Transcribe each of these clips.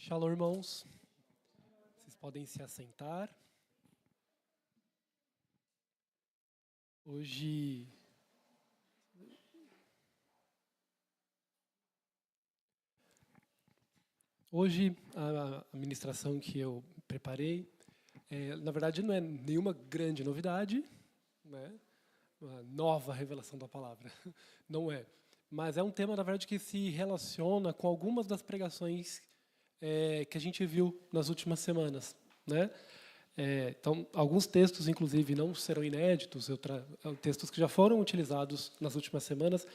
Shalom, irmãos. Vocês podem se assentar. Hoje a ministração que eu preparei, na verdade, não é nenhuma grande novidade, né? Uma nova revelação da palavra, não é. Mas é um tema, na verdade, que se relaciona com algumas das pregações que a gente viu nas últimas semanas, né? Então, alguns textos, inclusive, não serão inéditos, textos que já foram utilizados nas últimas semanas,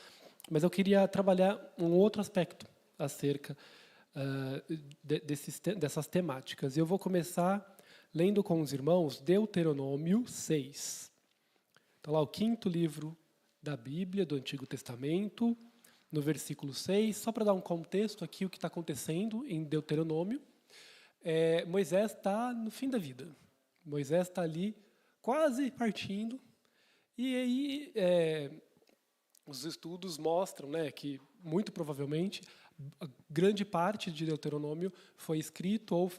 mas eu queria trabalhar um outro aspecto acerca dessas temáticas. Eu vou começar lendo com os irmãos Deuteronômio 6. Então, lá, o 5º livro da Bíblia, do Antigo Testamento, no versículo 6, só para dar um contexto aqui, o que está acontecendo em Deuteronômio. Moisés está no fim da vida. Moisés está ali quase partindo. E aí os estudos mostram, né, que, muito provavelmente, grande parte de Deuteronômio foi escrito ou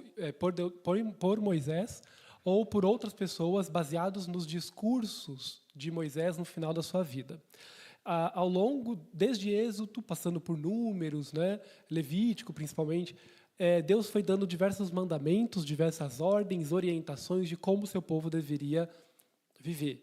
por Moisés ou por outras pessoas baseados nos discursos de Moisés no final da sua vida. Ao longo, desde Êxodo, passando por Números, né, Levítico principalmente, Deus foi dando diversos mandamentos, diversas ordens, orientações de como o seu povo deveria viver.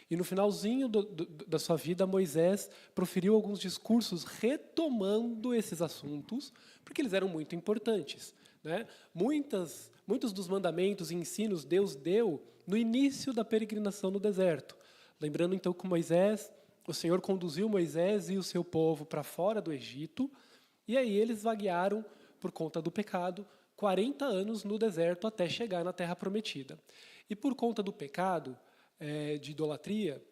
E no finalzinho da sua vida, Moisés proferiu alguns discursos retomando esses assuntos, porque eles eram muito importantes, né? Muitos dos mandamentos e ensinos Deus deu no início da peregrinação no deserto. Lembrando, então, que o Senhor conduziu Moisés e o seu povo para fora do Egito, e aí eles vaguearam, por conta do pecado, 40 anos no deserto até chegar na Terra Prometida. E por conta do pecado, de idolatria,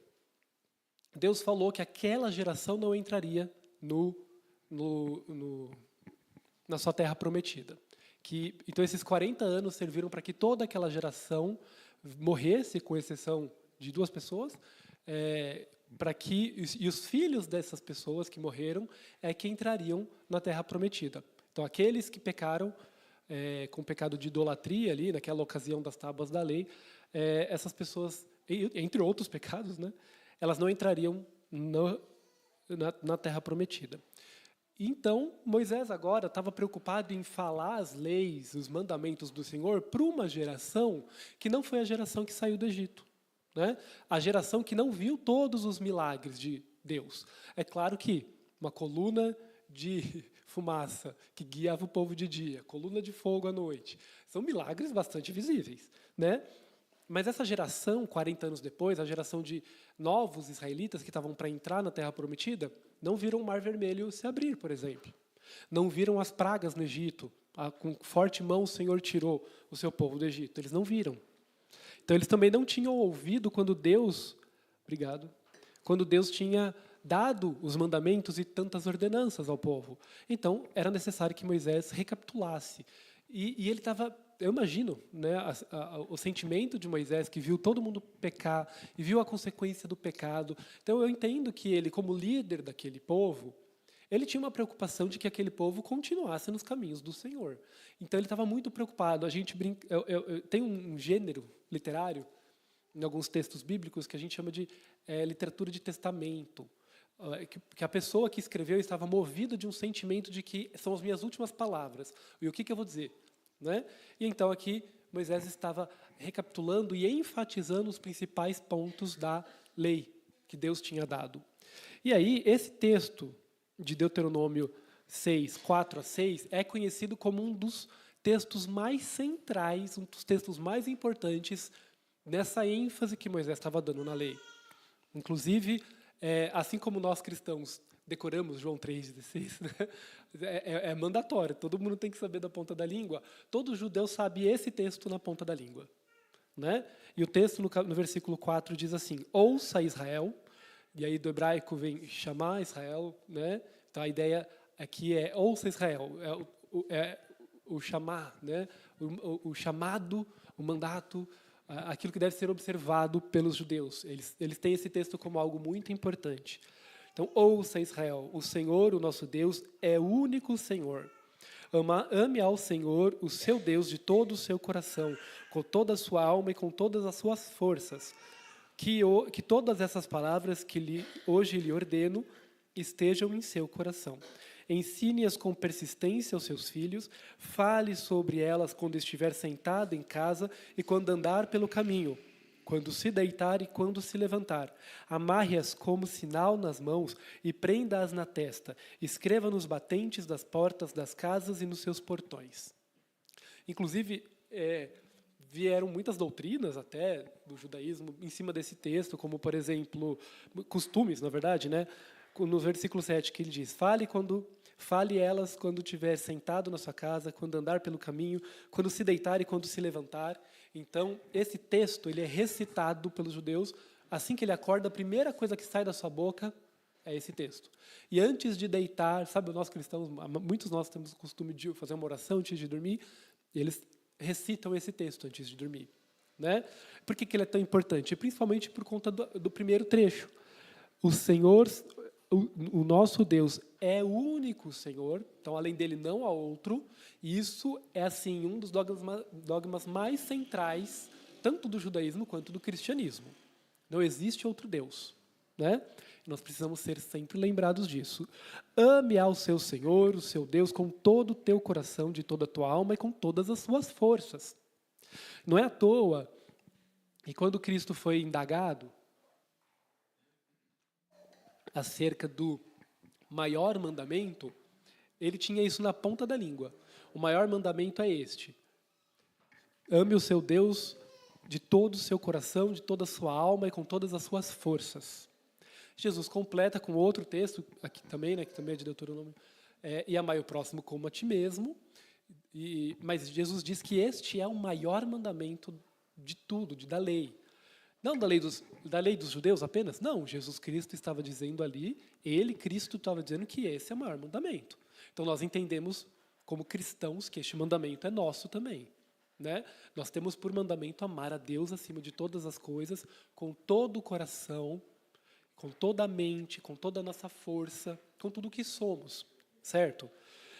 Deus falou que aquela geração não entraria na sua Terra Prometida. Então, esses 40 anos serviram para que toda aquela geração morresse, com exceção de 2 pessoas, e os filhos dessas pessoas que morreram que entrariam na Terra Prometida. Então, aqueles que pecaram com o pecado de idolatria ali, naquela ocasião das tábuas da lei, essas pessoas, entre outros pecados, né, elas não entrariam na Terra Prometida. Então, Moisés agora estava preocupado em falar as leis, os mandamentos do Senhor para uma geração que não foi a geração que saiu do Egito, né? A geração que não viu todos os milagres de Deus. É claro que uma coluna de fumaça que guiava o povo de dia, coluna de fogo à noite, são milagres bastante visíveis, né? Mas essa geração, 40 anos depois, a geração de novos israelitas que estavam para entrar na Terra Prometida, não viram o Mar Vermelho se abrir, por exemplo. Não viram as pragas no Egito. Com forte mão o Senhor tirou o seu povo do Egito. Eles não viram. Então, eles também não tinham ouvido quando Deus tinha dado os mandamentos e tantas ordenanças ao povo. Então, era necessário que Moisés recapitulasse. E ele estava, eu imagino, né, o sentimento de Moisés, que viu todo mundo pecar e viu a consequência do pecado. Então, eu entendo que ele, como líder daquele povo, ele tinha uma preocupação de que aquele povo continuasse nos caminhos do Senhor. Então, ele estava muito preocupado. A gente tem um gênero literário, em alguns textos bíblicos, que a gente chama de literatura de testamento, que a pessoa que escreveu estava movida de um sentimento de que são as minhas últimas palavras. E o que eu vou dizer? Né? E então aqui Moisés estava recapitulando e enfatizando os principais pontos da lei que Deus tinha dado. E aí, esse texto de Deuteronômio 6, 4 a 6, é conhecido como um dos textos mais centrais, um dos textos mais importantes nessa ênfase que Moisés estava dando na lei. Inclusive, assim como nós cristãos decoramos João 3,16, né? É mandatório, todo mundo tem que saber da ponta da língua. Todo judeu sabe esse texto na ponta da língua, né? E o texto no versículo 4 diz assim: ouça Israel, e aí do hebraico vem chamar Israel, né? Então a ideia aqui é ouça Israel, o chamar, né? O chamado, o mandato, aquilo que deve ser observado pelos judeus. Eles têm esse texto como algo muito importante. Então, ouça Israel, o Senhor, o nosso Deus, é o único Senhor. Ame ao Senhor, o seu Deus, de todo o seu coração, com toda a sua alma e com todas as suas forças. Que todas essas palavras que hoje lhe ordeno estejam em seu coração. Ensine-as com persistência aos seus filhos, fale sobre elas quando estiver sentado em casa e quando andar pelo caminho, quando se deitar e quando se levantar. Amarre-as como sinal nas mãos e prenda-as na testa. Escreva nos batentes das portas das casas e nos seus portões. Inclusive, vieram muitas doutrinas até do judaísmo em cima desse texto, como, por exemplo, costumes, na verdade, né? No versículo 7, que ele diz: Fale elas quando estiver sentado na sua casa, quando andar pelo caminho, quando se deitar e quando se levantar. Então, esse texto ele é recitado pelos judeus. Assim que ele acorda, a primeira coisa que sai da sua boca é esse texto. E antes de deitar, sabe, nós cristãos, muitos de nós temos o costume de fazer uma oração antes de dormir, e eles recitam esse texto antes de dormir. Né? Por que ele é tão importante? Principalmente por conta do primeiro trecho. O Senhor... O nosso Deus é o único Senhor, então além dele não há outro, e isso é assim um dos dogmas mais centrais, tanto do judaísmo quanto do cristianismo. Não existe outro Deus. Né? Nós precisamos ser sempre lembrados disso. Ame ao seu Senhor, o seu Deus, com todo o teu coração, de toda a tua alma e com todas as suas forças. Não é à toa que quando Cristo foi indagado acerca do maior mandamento, ele tinha isso na ponta da língua. O maior mandamento é este: ame o seu Deus de todo o seu coração, de toda a sua alma e com todas as suas forças. Jesus completa com outro texto, aqui também, né, que também é de Deuteronômio, e amai o próximo como a ti mesmo. Mas Jesus diz que este é o maior mandamento de tudo, da lei. Não da lei dos judeus apenas? Não, Jesus Cristo estava dizendo ali, Cristo estava dizendo que esse é o maior mandamento. Então nós entendemos como cristãos que este mandamento é nosso também. Né? Nós temos por mandamento amar a Deus acima de todas as coisas, com todo o coração, com toda a mente, com toda a nossa força, com tudo o que somos, certo?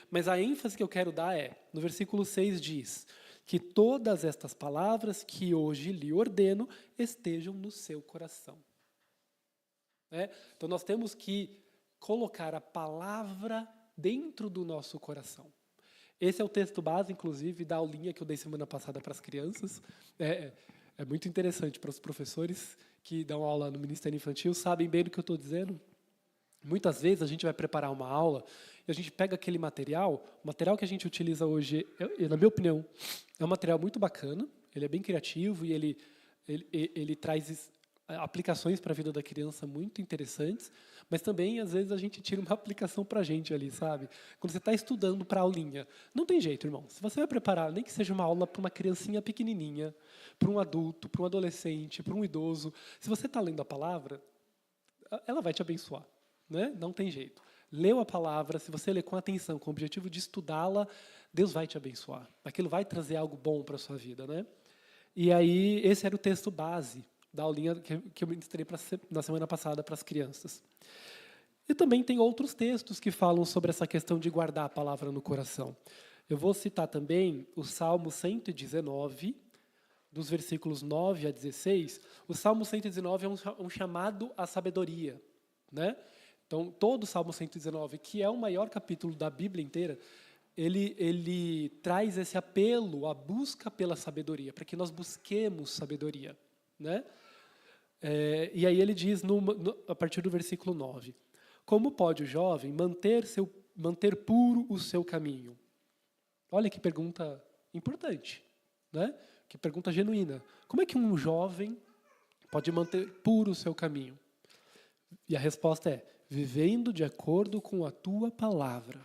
Mas a ênfase que eu quero dar no versículo 6 diz que todas estas palavras que hoje lhe ordeno estejam no seu coração. Então nós temos que colocar a palavra dentro do nosso coração. Esse é o texto base, inclusive, da aulinha que eu dei semana passada para as crianças. É muito interessante para os professores que dão aula no Ministério Infantil, sabem bem do que eu estou dizendo. Muitas vezes a gente vai preparar uma aula e a gente pega aquele material, o material que a gente utiliza hoje, na minha opinião, é um material muito bacana, ele é bem criativo e ele traz aplicações para a vida da criança muito interessantes, mas também, às vezes, a gente tira uma aplicação para a gente ali, sabe? Quando você está estudando para a aulinha, não tem jeito, irmão. Se você vai preparar, nem que seja uma aula para uma criancinha pequenininha, para um adulto, para um adolescente, para um idoso, se você está lendo a palavra, ela vai te abençoar. Né? Não tem jeito. Leu a palavra, se você ler com atenção, com o objetivo de estudá-la, Deus vai te abençoar. Aquilo vai trazer algo bom para a sua vida. Né? E aí, esse era o texto base da aulinha que eu ministrei na semana passada para as crianças. E também tem outros textos que falam sobre essa questão de guardar a palavra no coração. Eu vou citar também o Salmo 119, dos versículos 9 a 16. O Salmo 119 é um chamado à sabedoria. Né? Então, todo o Salmo 119, que é o maior capítulo da Bíblia inteira, ele traz esse apelo à busca pela sabedoria, para que nós busquemos sabedoria. Né? E aí ele diz, a partir do versículo 9, como pode o jovem manter puro o seu caminho? Olha que pergunta importante, né? Que pergunta genuína. Como é que um jovem pode manter puro o seu caminho? E a resposta é: vivendo de acordo com a tua palavra.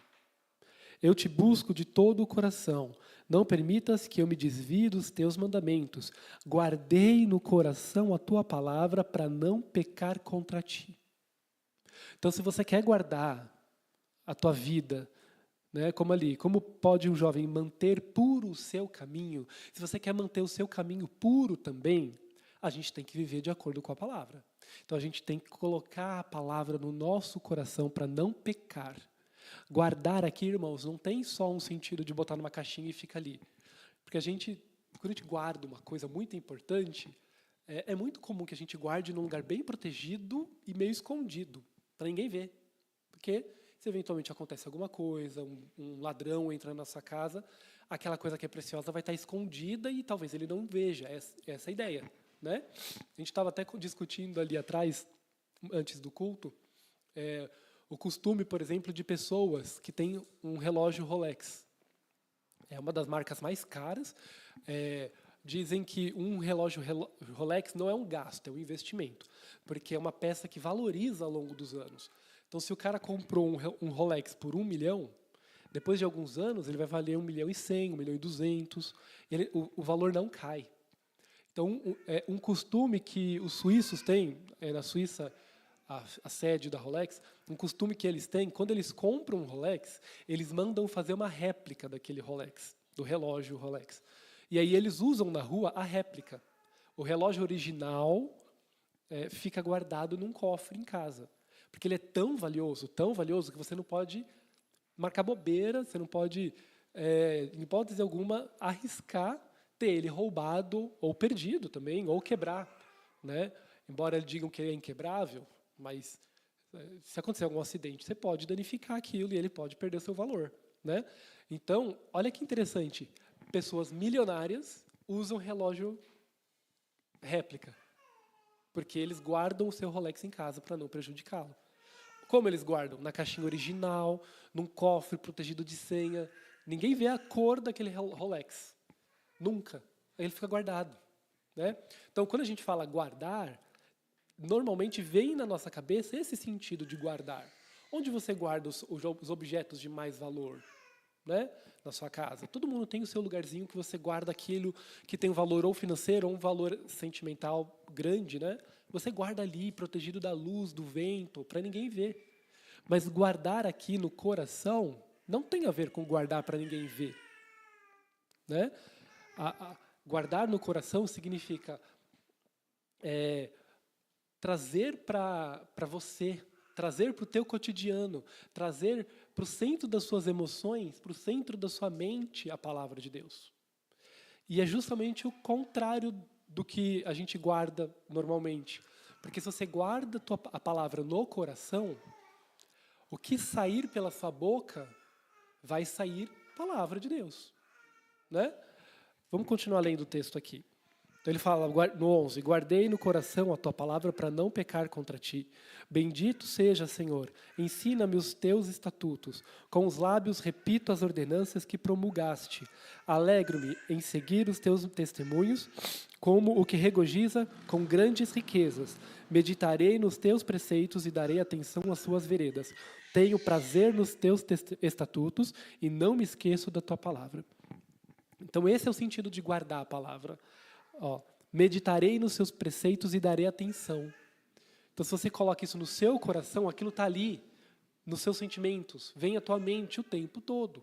Eu te busco de todo o coração. Não permitas que eu me desvie dos teus mandamentos. Guardei no coração a tua palavra para não pecar contra ti. Então, se você quer guardar a tua vida, né, como pode um jovem manter puro o seu caminho? Se você quer manter o seu caminho puro também, a gente tem que viver de acordo com a palavra. Então, a gente tem que colocar a palavra no nosso coração para não pecar. Guardar aqui, irmãos, não tem só um sentido de botar numa caixinha e fica ali. Porque quando a gente guarda uma coisa muito importante, é muito comum que a gente guarde num lugar bem protegido e meio escondido, para ninguém ver. Porque se eventualmente acontece alguma coisa, um ladrão entra na sua casa, aquela coisa que é preciosa vai estar escondida e talvez ele não veja. Essa é a ideia, né? A gente estava até discutindo ali atrás, antes do culto, o costume, por exemplo, de pessoas que têm um relógio Rolex. É uma das marcas mais caras. Dizem que um relógio Rolex não é um gasto, é um investimento, porque é uma peça que valoriza ao longo dos anos. Então, se o cara comprou um Rolex por 1 milhão, depois de alguns anos ele vai valer 1.100.000, 1.200.000, o valor não cai. Então, um costume que os suíços têm, na Suíça, a sede da Rolex, um costume que eles têm, quando eles compram um Rolex, eles mandam fazer uma réplica daquele Rolex, do relógio Rolex. E aí eles usam na rua a réplica. O relógio original fica guardado num cofre em casa. Porque ele é tão valioso, que você não pode marcar bobeira, você não pode, em hipótese alguma, arriscar ter ele roubado ou perdido também, ou quebrar, né? Embora eles digam que ele é inquebrável, mas se acontecer algum acidente, você pode danificar aquilo e ele pode perder o seu valor, né? Então, olha que interessante, pessoas milionárias usam relógio réplica, porque eles guardam o seu Rolex em casa para não prejudicá-lo. Como eles guardam? Na caixinha original, num cofre protegido de senha. Ninguém vê a cor daquele Rolex. Nunca. Ele fica guardado, né? Então, quando a gente fala guardar, normalmente vem na nossa cabeça esse sentido de guardar. Onde você guarda os objetos de mais valor, né? Na sua casa. Todo mundo tem o seu lugarzinho que você guarda aquilo que tem um valor ou financeiro ou um valor sentimental grande, né? Você guarda ali, protegido da luz, do vento, para ninguém ver. Mas guardar aqui no coração não tem a ver com guardar para ninguém ver, né? Guardar no coração significa trazer para você, trazer para o teu cotidiano, trazer para o centro das suas emoções, para o centro da sua mente a palavra de Deus. E é justamente o contrário do que a gente guarda normalmente. Porque se você guarda a palavra no coração, o que sair pela sua boca vai sair palavra de Deus, né? Vamos continuar lendo o texto aqui. Então ele fala no 11, guardei no coração a tua palavra para não pecar contra ti. Bendito seja, Senhor, ensina-me os teus estatutos. Com os lábios repito as ordenanças que promulgaste. Alegro-me em seguir os teus testemunhos, como o que regozija com grandes riquezas. Meditarei nos teus preceitos e darei atenção às suas veredas. Tenho prazer nos teus estatutos e não me esqueço da tua palavra. Então esse é o sentido de guardar a palavra. Meditarei nos seus preceitos e darei atenção. Então, se você coloca isso no seu coração, aquilo está ali, nos seus sentimentos, vem à tua mente o tempo todo.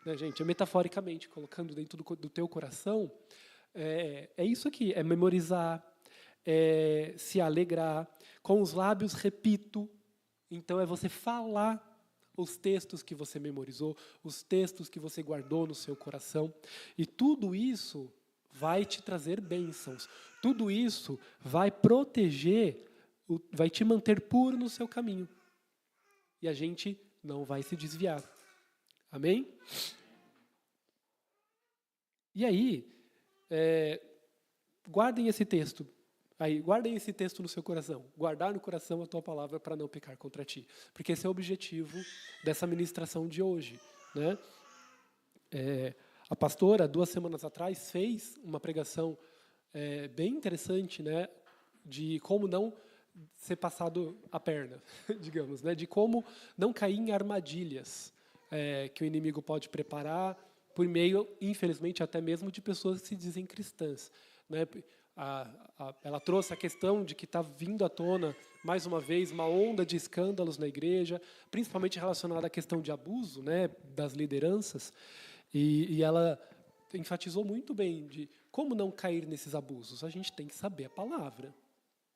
Né, gente? Metaforicamente, colocando dentro do teu coração, é isso aqui, é memorizar, é se alegrar. Com os lábios, repito. Então, é você falar os textos que você memorizou, os textos que você guardou no seu coração. E tudo isso vai te trazer bênçãos. Tudo isso vai proteger, vai te manter puro no seu caminho. E a gente não vai se desviar. Amém? E aí, guardem esse texto. Guardem esse texto no seu coração. Guardar no coração a tua palavra para não pecar contra ti. Porque esse é o objetivo dessa ministração de hoje, né? A pastora, 2 semanas atrás, fez uma pregação bem interessante, né, de como não ser passado a perna, digamos, né, de como não cair em armadilhas que o inimigo pode preparar por meio, infelizmente, até mesmo de pessoas que se dizem cristãs. Né? Ela trouxe a questão de que está vindo à tona, mais uma vez, uma onda de escândalos na igreja, principalmente relacionada à questão de abuso, né, das lideranças. E ela enfatizou muito bem de como não cair nesses abusos. A gente tem que saber a palavra,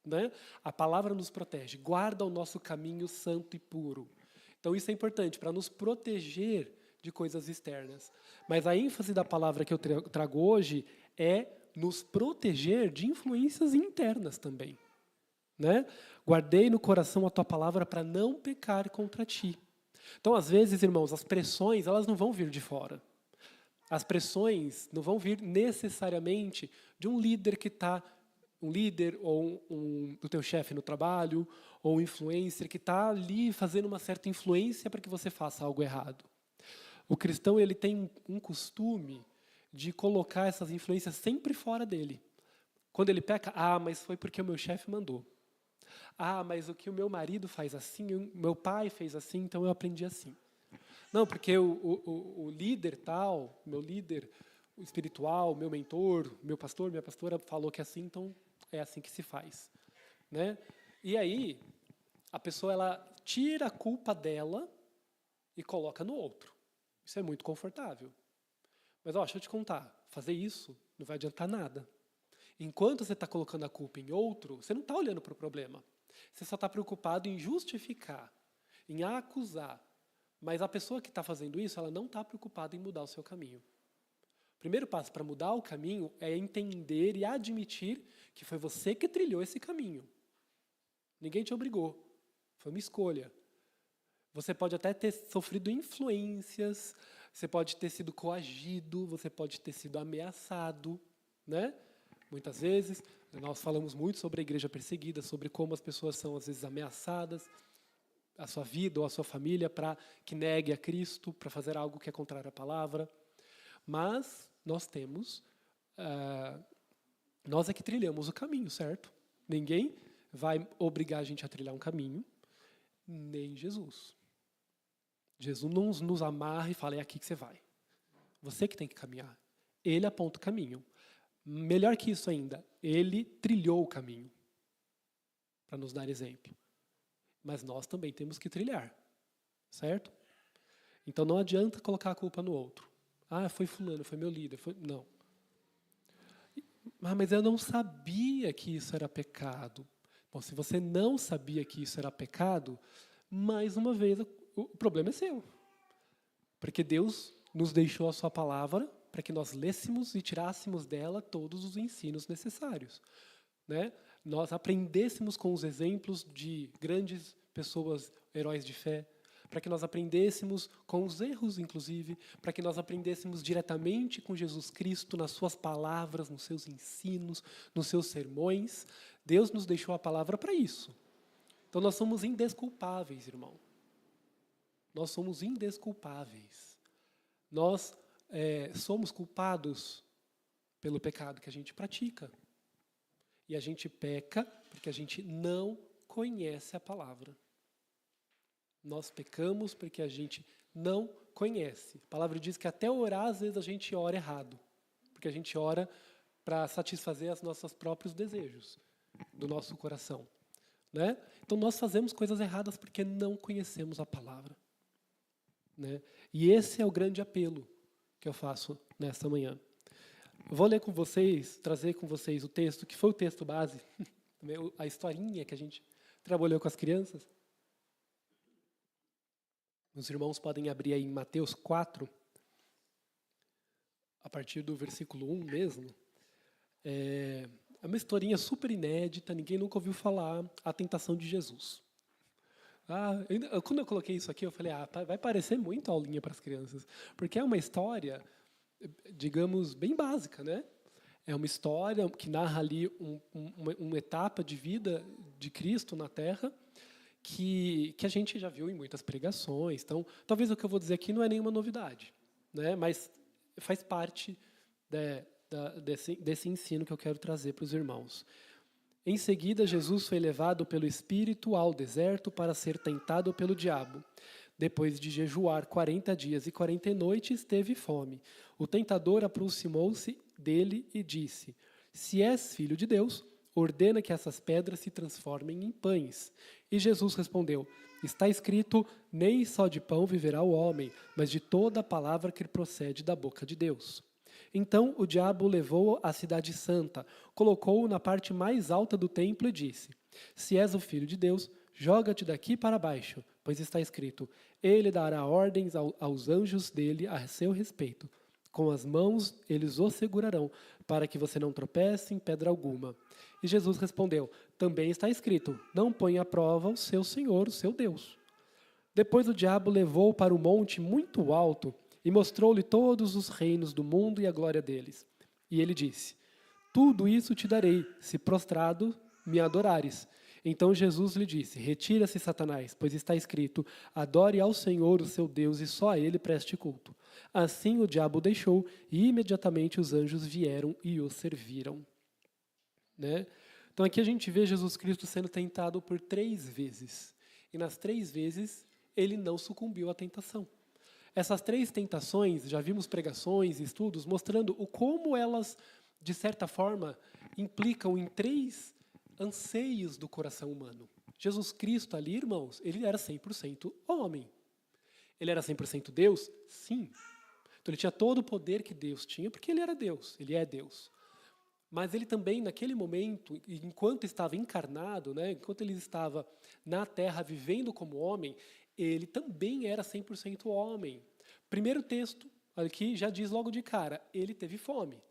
né? A palavra nos protege, guarda o nosso caminho santo e puro. Então isso é importante para nos proteger de coisas externas. Mas a ênfase da palavra que eu trago hoje é nos proteger de influências internas também. Né? Guardei no coração a tua palavra para não pecar contra ti. Então, às vezes, irmãos, as pressões, elas não vão vir de fora. As pressões não vão vir necessariamente de um líder que está, um líder ou do teu chefe no trabalho, ou um influencer que está ali fazendo uma certa influência para que você faça algo errado. O cristão, ele tem um costume de colocar essas influências sempre fora dele. Quando ele peca, mas foi porque o meu chefe mandou. Mas o que o meu marido faz assim, o meu pai fez assim, então eu aprendi assim. Não, porque o líder tal, meu líder espiritual, meu mentor, meu pastor, minha pastora falou que é assim, então é assim que se faz. Né? E aí, a pessoa ela tira a culpa dela e coloca no outro. Isso é muito confortável. Mas deixa eu te contar, fazer isso não vai adiantar nada. Enquanto você está colocando a culpa em outro, você não está olhando para o problema. Você só está preocupado em justificar, em acusar. Mas a pessoa que está fazendo isso, ela não está preocupada em mudar o seu caminho. O primeiro passo para mudar o caminho é entender e admitir que foi você que trilhou esse caminho. Ninguém te obrigou. Foi uma escolha. Você pode até ter sofrido influências, você pode ter sido coagido, você pode ter sido ameaçado, né? Muitas vezes, nós falamos muito sobre a igreja perseguida, sobre como as pessoas são, às vezes, ameaçadas, a sua vida ou a sua família, para que negue a Cristo, para fazer algo que é contrário à palavra. Mas nós temos, nós é que trilhamos o caminho, certo? Ninguém vai obrigar a gente a trilhar um caminho, nem Jesus. Jesus não nos amarra e fala, é aqui que você vai. Você que tem que caminhar. Ele aponta o caminho. Melhor que isso ainda, ele trilhou o caminho para nos dar exemplo. Mas nós também temos que trilhar, certo? Então não adianta colocar a culpa no outro. Foi fulano, foi meu líder. Não. Mas eu não sabia que isso era pecado. Bom, se você não sabia que isso era pecado, mais uma vez o problema é seu. Porque Deus nos deixou a sua palavra para que nós lêssemos e tirássemos dela todos os ensinos necessários. Né? Nós aprendêssemos com os exemplos de grandes pessoas, heróis de fé, para que nós aprendêssemos com os erros, inclusive, para que nós aprendêssemos diretamente com Jesus Cristo, nas suas palavras, nos seus ensinos, nos seus sermões. Deus nos deixou a palavra para isso. Então nós somos indesculpáveis, irmão. Nós somos indesculpáveis. Nós somos culpados pelo pecado que a gente pratica. E a gente peca porque a gente não conhece a palavra. Nós pecamos porque a gente não conhece. A palavra diz que até orar, às vezes, a gente ora errado. Porque a gente ora para satisfazer os nossos próprios desejos do nosso coração. Né? Então, nós fazemos coisas erradas porque não conhecemos a palavra. Né? E esse é o grande apelo que eu faço nesta manhã. Eu vou ler com vocês, trazer com vocês o texto, que foi o texto base, a historinha que a gente trabalhou com as crianças. Os irmãos podem abrir aí em Mateus 4, a partir do versículo 1 mesmo. É uma historinha super inédita, ninguém nunca ouviu falar, a tentação de Jesus. Quando eu coloquei isso aqui, eu falei, vai parecer muito aulinha para as crianças, porque é uma história, digamos, bem básica, né? É uma história que narra ali uma etapa de vida de Cristo na Terra, que a gente já viu em muitas pregações. Então, talvez o que eu vou dizer aqui não é nenhuma novidade, né? Mas faz parte desse ensino que eu quero trazer para os irmãos. Em seguida, Jesus foi levado pelo Espírito ao deserto para ser tentado pelo diabo. Depois de jejuar 40 dias e 40 noites, teve fome. O tentador aproximou-se dele e disse, se és filho de Deus, ordena que essas pedras se transformem em pães. E Jesus respondeu, está escrito, nem só de pão viverá o homem, mas de toda a palavra que procede da boca de Deus. Então o diabo o levou à cidade santa, colocou-o na parte mais alta do templo e disse, se és o filho de Deus, joga-te daqui para baixo, pois está escrito, ele dará ordens aos anjos dele a seu respeito. Com as mãos eles o segurarão, para que você não tropece em pedra alguma. E Jesus respondeu, também está escrito, não ponha à prova o seu Senhor, o seu Deus. Depois o diabo levou-o para um monte muito alto e mostrou-lhe todos os reinos do mundo e a glória deles. E ele disse, tudo isso te darei, se prostrado me adorares. Então Jesus lhe disse, retira-se, Satanás, pois está escrito, adore ao Senhor, o seu Deus, e só a ele preste culto. Assim o diabo o deixou, e imediatamente os anjos vieram e o serviram. Né? Então aqui a gente vê Jesus Cristo sendo tentado por 3 vezes. E nas 3 vezes, ele não sucumbiu à tentação. Essas 3 tentações, já vimos pregações e estudos, mostrando o como elas, de certa forma, implicam em 3 anseios do coração humano. Jesus Cristo ali, irmãos, ele era 100% homem. Ele era 100% Deus? Sim. Então ele tinha todo o poder que Deus tinha, porque ele era Deus, ele é Deus. Mas ele também, naquele momento, enquanto estava encarnado, né, enquanto ele estava na Terra vivendo como homem, ele também era 100% homem. Primeiro texto, aqui já diz logo de cara, ele teve fome.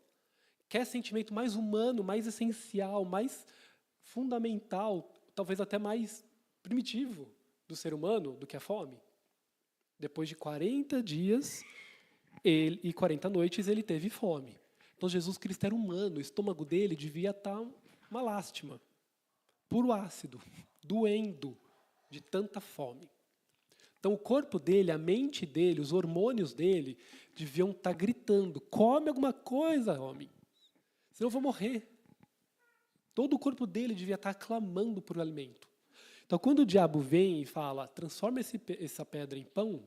Quer sentimento mais humano, mais essencial, mais fundamental, talvez até mais primitivo do ser humano do que a fome? Depois de 40 dias e 40 noites, ele teve fome. Então, Jesus Cristo era humano, o estômago dele devia estar uma lástima, puro ácido, doendo de tanta fome. Então, o corpo dele, a mente dele, os hormônios dele deviam estar gritando, come alguma coisa, homem, senão eu vou morrer. Todo o corpo dele devia estar clamando por alimento. Então, quando o diabo vem e fala, transforma essa pedra em pão,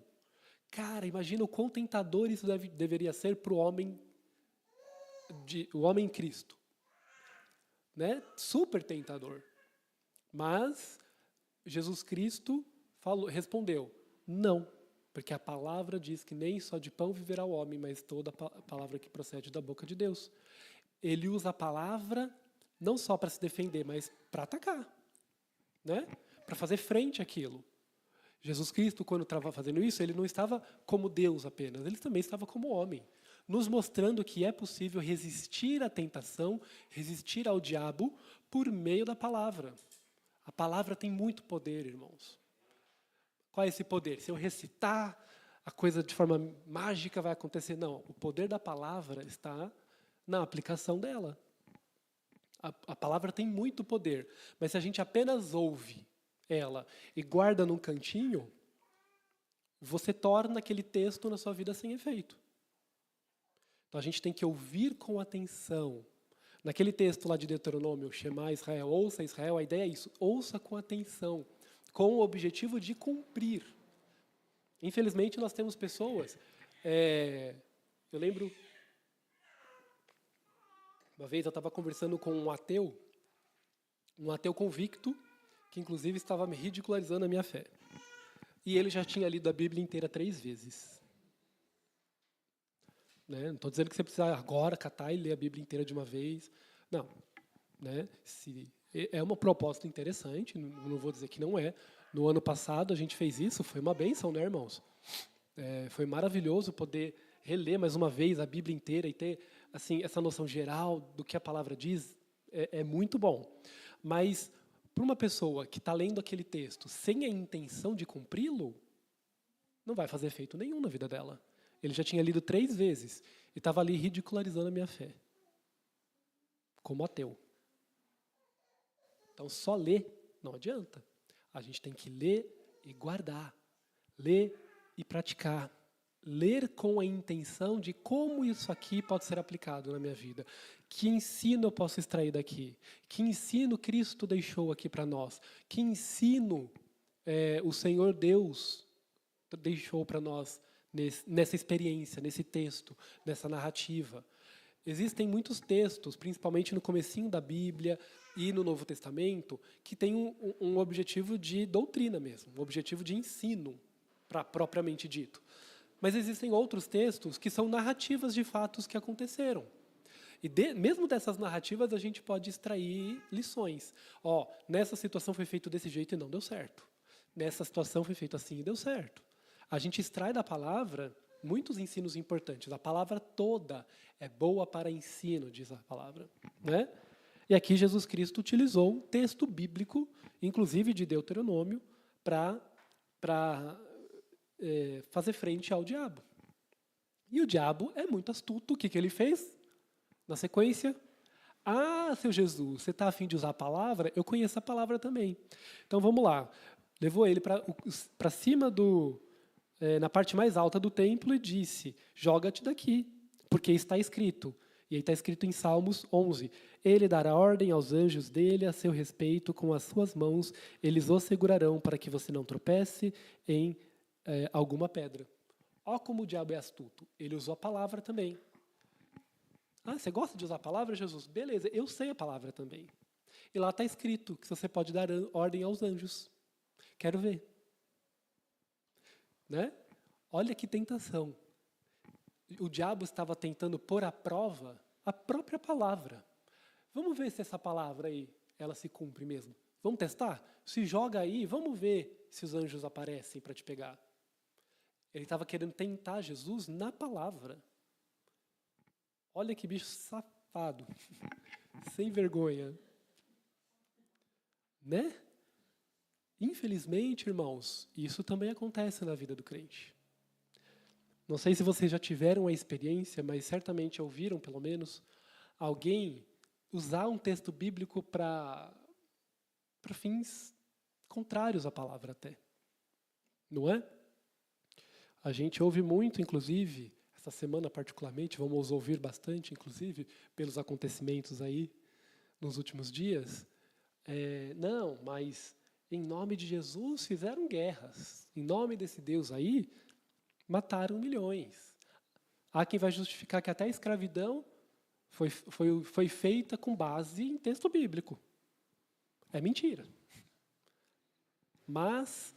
cara, imagina o quão tentador isso deveria ser para o homem Cristo. Né? Super tentador. Mas Jesus Cristo respondeu, não, porque a palavra diz que nem só de pão viverá o homem, mas toda a palavra que procede da boca de Deus. Ele usa a palavra não só para se defender, mas para atacar, né? Para fazer frente àquilo. Jesus Cristo, quando estava fazendo isso, ele não estava como Deus apenas, ele também estava como homem, nos mostrando que é possível resistir à tentação, resistir ao diabo, por meio da palavra. A palavra tem muito poder, irmãos. Qual é esse poder? Se eu recitar, a coisa de forma mágica vai acontecer? Não, o poder da palavra está na aplicação dela. A palavra tem muito poder, mas se a gente apenas ouve ela e guarda num cantinho, você torna aquele texto na sua vida sem efeito. Então a gente tem que ouvir com atenção. Naquele texto lá de Deuteronômio, Shema Israel, ouça Israel, a ideia é isso, ouça com atenção, com o objetivo de cumprir. Infelizmente nós temos pessoas, eu lembro, uma vez eu estava conversando com um ateu convicto, que inclusive estava me ridicularizando a minha fé. E ele já tinha lido a Bíblia inteira 3 vezes. Né? Não estou dizendo que você precisa agora catar e ler a Bíblia inteira de uma vez. Não. Né? É uma proposta interessante, não vou dizer que não é. No ano passado a gente fez isso, foi uma bênção, né, irmãos? Foi maravilhoso poder reler mais uma vez a Bíblia inteira e ter assim, essa noção geral do que a palavra diz. É muito bom. Mas para uma pessoa que está lendo aquele texto sem a intenção de cumpri-lo, não vai fazer efeito nenhum na vida dela. Ele já tinha lido 3 vezes e estava ali ridicularizando a minha fé, como ateu. Então, só ler não adianta. A gente tem que ler e guardar, ler e praticar, ler com a intenção de como isso aqui pode ser aplicado na minha vida. Que ensino eu posso extrair daqui? Que ensino Cristo deixou aqui para nós? Que ensino o Senhor Deus deixou para nós nessa experiência, nesse texto, nessa narrativa? Existem muitos textos, principalmente no comecinho da Bíblia e no Novo Testamento, que têm um objetivo de doutrina mesmo, um objetivo de ensino, propriamente dito. Mas existem outros textos que são narrativas de fatos que aconteceram. E mesmo dessas narrativas a gente pode extrair lições. Ó, nessa situação foi feito desse jeito e não deu certo. Nessa situação foi feito assim e deu certo. A gente extrai da palavra muitos ensinos importantes. A palavra toda é boa para ensino, diz a palavra, né? E aqui Jesus Cristo utilizou um texto bíblico, inclusive de Deuteronômio, para fazer frente ao diabo. E o diabo é muito astuto. O que ele fez? Na sequência, seu Jesus, você está a fim de usar a palavra? Eu conheço a palavra também. Então vamos lá. Levou ele para cima na parte mais alta do templo e disse: joga-te daqui, porque está escrito. E aí está escrito em Salmos 11: ele dará ordem aos anjos dele a seu respeito, com as suas mãos eles o segurarão para que você não tropece em alguma pedra. Ó como o diabo é astuto. Ele usou a palavra também. Você gosta de usar a palavra, Jesus? Beleza, eu sei a palavra também. E lá está escrito que você pode dar ordem aos anjos. Quero ver. Né? Olha que tentação. O diabo estava tentando pôr à prova a própria palavra. Vamos ver se essa palavra aí, ela se cumpre mesmo. Vamos testar? Se joga aí, vamos ver se os anjos aparecem para te pegar. Ele estava querendo tentar Jesus na palavra. Olha que bicho safado. Sem vergonha. Né? Infelizmente, irmãos, isso também acontece na vida do crente. Não sei se vocês já tiveram a experiência, mas certamente ouviram, pelo menos, alguém usar um texto bíblico para fins contrários à palavra até. Não é? A gente ouve muito, inclusive, essa semana particularmente, vamos ouvir bastante, inclusive, pelos acontecimentos aí nos últimos dias. Não, mas em nome de Jesus fizeram guerras. Em nome desse Deus aí, mataram milhões. Há quem vai justificar que até a escravidão foi feita com base em texto bíblico. É mentira. Mas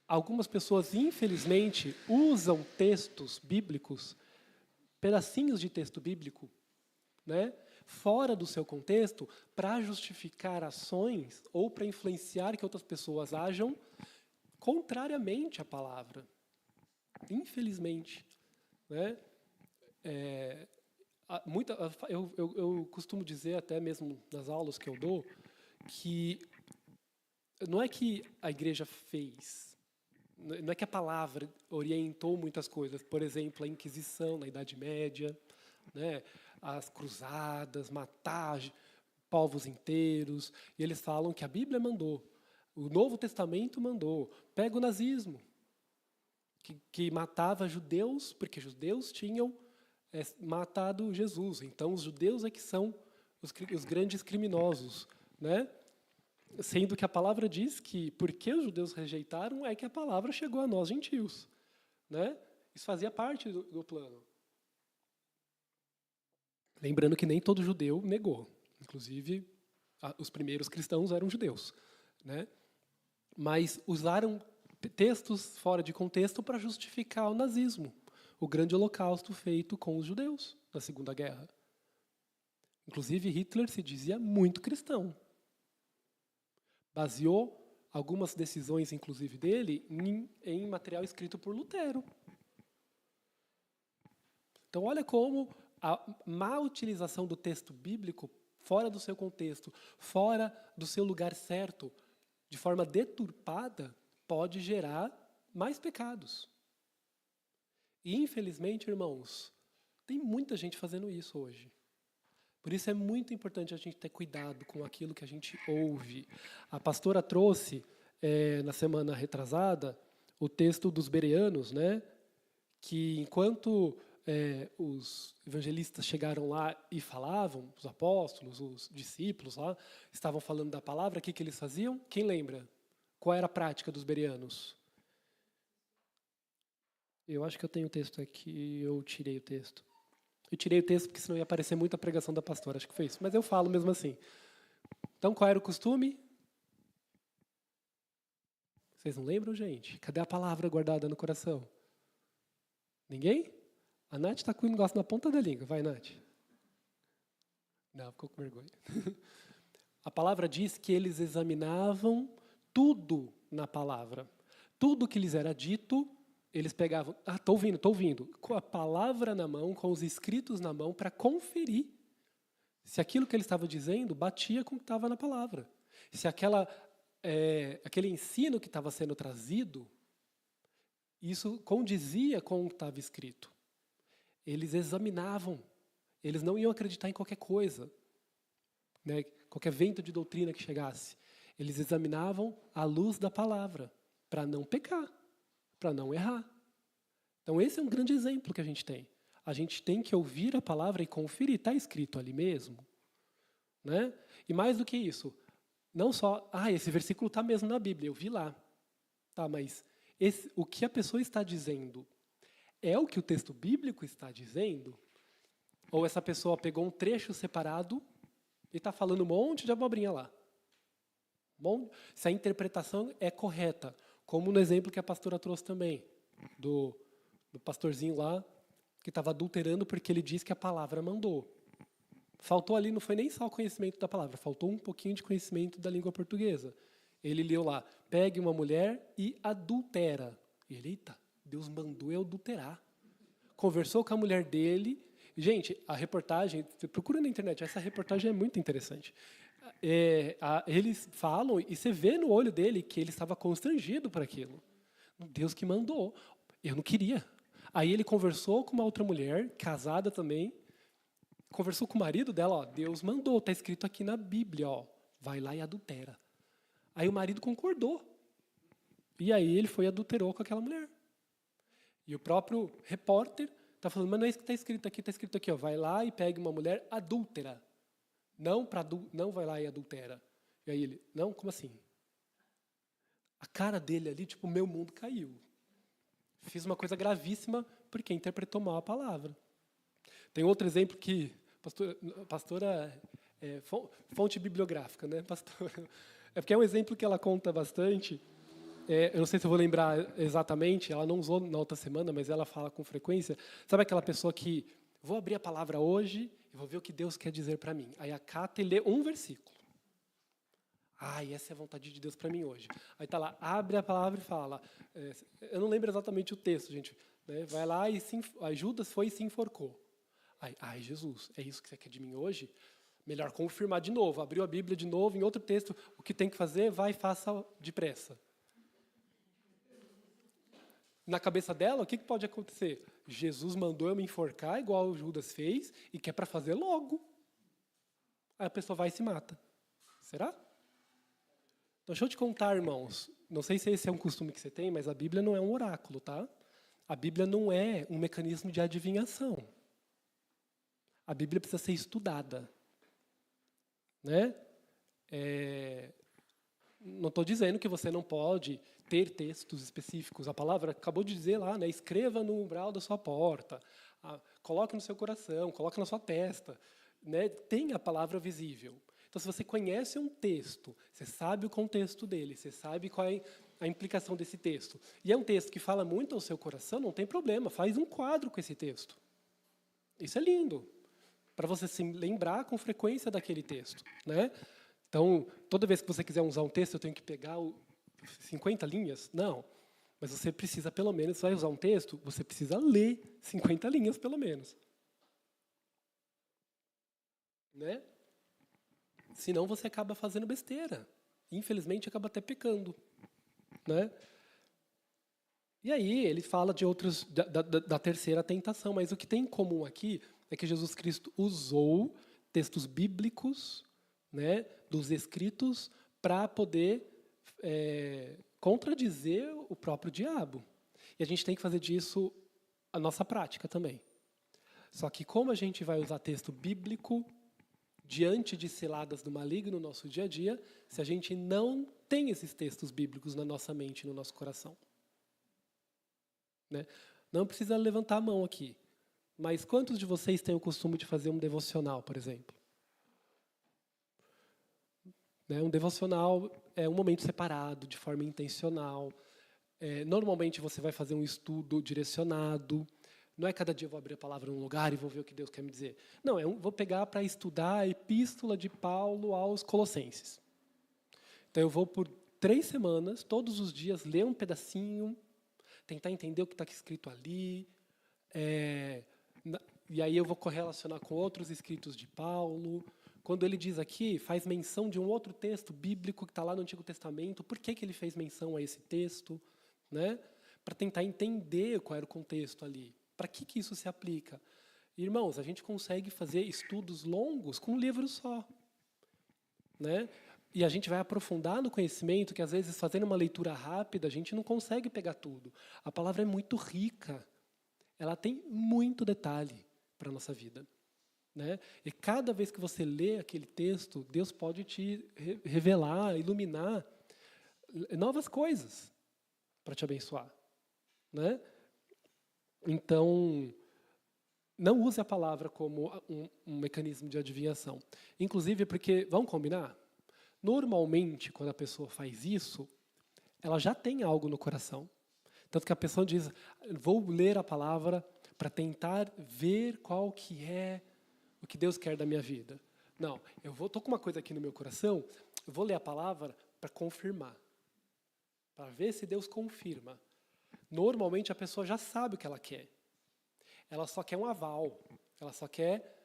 algumas pessoas, infelizmente, usam textos bíblicos, pedacinhos de texto bíblico, né, fora do seu contexto, para justificar ações ou para influenciar que outras pessoas ajam contrariamente à palavra. Infelizmente. Né? Eu costumo dizer, até mesmo nas aulas que eu dou, que não é que a igreja fez, não é que a palavra orientou muitas coisas. Por exemplo, a Inquisição na Idade Média, né? As cruzadas, matar povos inteiros. E eles falam que a Bíblia mandou, o Novo Testamento mandou. Pega o nazismo, que matava judeus, porque judeus tinham matado Jesus. Então, os judeus é que são os grandes criminosos, né? Sendo que a palavra diz que, porque os judeus rejeitaram, é que a palavra chegou a nós, gentios. Né? Isso fazia parte do plano. Lembrando que nem todo judeu negou. Inclusive, os primeiros cristãos eram judeus. Né? Mas usaram textos fora de contexto para justificar o nazismo, o grande holocausto feito com os judeus na Segunda Guerra. Inclusive, Hitler se dizia muito cristão. Baseou algumas decisões, inclusive dele, em material escrito por Lutero. Então, olha como a má utilização do texto bíblico, fora do seu contexto, fora do seu lugar certo, de forma deturpada, pode gerar mais pecados. E, infelizmente, irmãos, tem muita gente fazendo isso hoje. Por isso é muito importante a gente ter cuidado com aquilo que a gente ouve. A pastora trouxe, na semana retrasada, o texto dos bereanos, né, que enquanto os evangelistas chegaram lá e falavam, os apóstolos, os discípulos lá, estavam falando da palavra, o que eles faziam? Quem lembra? Qual era a prática dos bereanos? Eu acho que eu tenho o texto aqui, eu tirei o texto. Eu tirei o texto porque senão ia aparecer muita pregação da pastora, acho que foi isso. Mas eu falo mesmo assim. Então, qual era o costume? Vocês não lembram, gente? Cadê a palavra guardada no coração? Ninguém? A Nath está com o negócio na ponta da língua. Vai, Nath. Não, ficou com vergonha. A palavra diz que eles examinavam tudo na palavra. Tudo que lhes era dito, eles pegavam. Ah, estou ouvindo. Com a palavra na mão, com os escritos na mão, para conferir se aquilo que ele estava dizendo batia com o que estava na palavra. Se aquele ensino que estava sendo trazido, isso condizia com o que estava escrito. Eles examinavam. Eles não iam acreditar em qualquer coisa, né? Qualquer vento de doutrina que chegasse. Eles examinavam à luz da palavra, para não pecar, para não errar. Então esse é um grande exemplo que a gente tem. A gente tem que ouvir a palavra e conferir, está escrito ali mesmo? Né? E mais do que isso, não só, esse versículo está mesmo na Bíblia, eu vi lá. Tá, mas o que a pessoa está dizendo é o que o texto bíblico está dizendo? Ou essa pessoa pegou um trecho separado e está falando um monte de abobrinha lá? Se a interpretação é correta, como no exemplo que a pastora trouxe também, do pastorzinho lá, que estava adulterando porque ele disse que a palavra mandou. Faltou ali, não foi nem só o conhecimento da palavra, faltou um pouquinho de conhecimento da língua portuguesa. Ele leu lá, pegue uma mulher e adultera. E ele, eita, Deus mandou eu adulterar. Conversou com a mulher dele. Gente, a reportagem, você procura na internet, essa reportagem é muito interessante. Eles falam, e você vê no olho dele que ele estava constrangido por aquilo. Deus que mandou. Eu não queria. Aí ele conversou com uma outra mulher, casada também, conversou com o marido dela, Deus mandou, está escrito aqui na Bíblia, vai lá e adultera. Aí o marido concordou. E aí ele foi e adulterou com aquela mulher. E o próprio repórter está falando, mas não é isso que está escrito aqui, vai lá e pegue uma mulher adúltera. Não vai lá e adultera. E aí ele, não, como assim? A cara dele ali, tipo, meu mundo caiu. Fiz uma coisa gravíssima porque interpretou mal a palavra. Tem outro exemplo que, pastora, fonte bibliográfica, né, pastora? É porque é um exemplo que ela conta bastante. Eu não sei se eu vou lembrar exatamente, ela não usou na outra semana, mas ela fala com frequência. Sabe aquela pessoa que, vou abrir a palavra hoje e vou ver o que Deus quer dizer para mim. Aí acata e lê um versículo. Essa é a vontade de Deus para mim hoje. Aí está lá, abre a palavra e fala. Eu não lembro exatamente o texto, gente. Né? Vai lá e Judas foi e se enforcou. Jesus, é isso que você quer de mim hoje? Melhor confirmar de novo. Abriu a Bíblia de novo, em outro texto, o que tem que fazer, vai e faça depressa. Na cabeça dela, o que pode acontecer? Jesus mandou eu me enforcar, igual o Judas fez, e quer para fazer logo. Aí a pessoa vai e se mata. Será? Então, deixa eu te contar, irmãos. Não sei se esse é um costume que você tem, mas a Bíblia não é um oráculo, tá? A Bíblia não é um mecanismo de adivinhação. A Bíblia precisa ser estudada. Né? Não estou dizendo que você não pode ter textos específicos. A palavra acabou de dizer lá, né? Escreva no umbral da sua porta, coloque no seu coração, coloque na sua testa. Né? Tem a palavra visível. Então, se você conhece um texto, você sabe o contexto dele, você sabe qual é a implicação desse texto, e é um texto que fala muito ao seu coração, não tem problema, faz um quadro com esse texto. Isso é lindo, para você se lembrar com frequência daquele texto. Né? Então, toda vez que você quiser usar um texto, eu tenho que pegar 50 linhas? Não. Mas você precisa, pelo menos, vai usar um texto, você precisa ler 50 linhas, pelo menos. Né? Senão você acaba fazendo besteira. Infelizmente, acaba até pecando. Né? E aí, ele fala de outros, da terceira tentação, mas o que tem em comum aqui é que Jesus Cristo usou textos bíblicos, né, dos escritos, para poder contradizer o próprio diabo. E a gente tem que fazer disso a nossa prática também. Só que como a gente vai usar texto bíblico diante de ciladas do maligno no nosso dia a dia, se a gente não tem esses textos bíblicos na nossa mente e no nosso coração? Né? Não precisa levantar a mão aqui. Mas quantos de vocês têm o costume de fazer um devocional, por exemplo? Né? Um devocional é um momento separado, de forma intencional. Normalmente você vai fazer um estudo direcionado. Não é cada dia eu vou abrir a palavra num lugar e vou ver o que Deus quer me dizer. Não, vou pegar para estudar a epístola de Paulo aos Colossenses. Então eu vou por 3 semanas, todos os dias, ler um pedacinho, tentar entender o que está escrito ali, e aí eu vou correlacionar com outros escritos de Paulo. Quando ele diz aqui, faz menção de um outro texto bíblico que está lá no Antigo Testamento, por que ele fez menção a esse texto? Né? Para tentar entender qual era o contexto ali. Para que isso se aplica? Irmãos, a gente consegue fazer estudos longos com um livro só. Né? E a gente vai aprofundar no conhecimento que, às vezes, fazendo uma leitura rápida, a gente não consegue pegar tudo. A palavra é muito rica. Ela tem muito detalhe para a nossa vida. Né? E cada vez que você lê aquele texto, Deus pode te revelar, iluminar novas coisas para te abençoar. Né? Então, não use a palavra como um mecanismo de adivinhação. Inclusive porque, vamos combinar? Normalmente, quando a pessoa faz isso, ela já tem algo no coração. Tanto que a pessoa diz, vou ler a palavra para tentar ver qual que é o que Deus quer da minha vida. Não, estou com uma coisa aqui no meu coração, eu vou ler a palavra para confirmar. Para ver se Deus confirma. Normalmente a pessoa já sabe o que ela quer. Ela só quer um aval. Ela só quer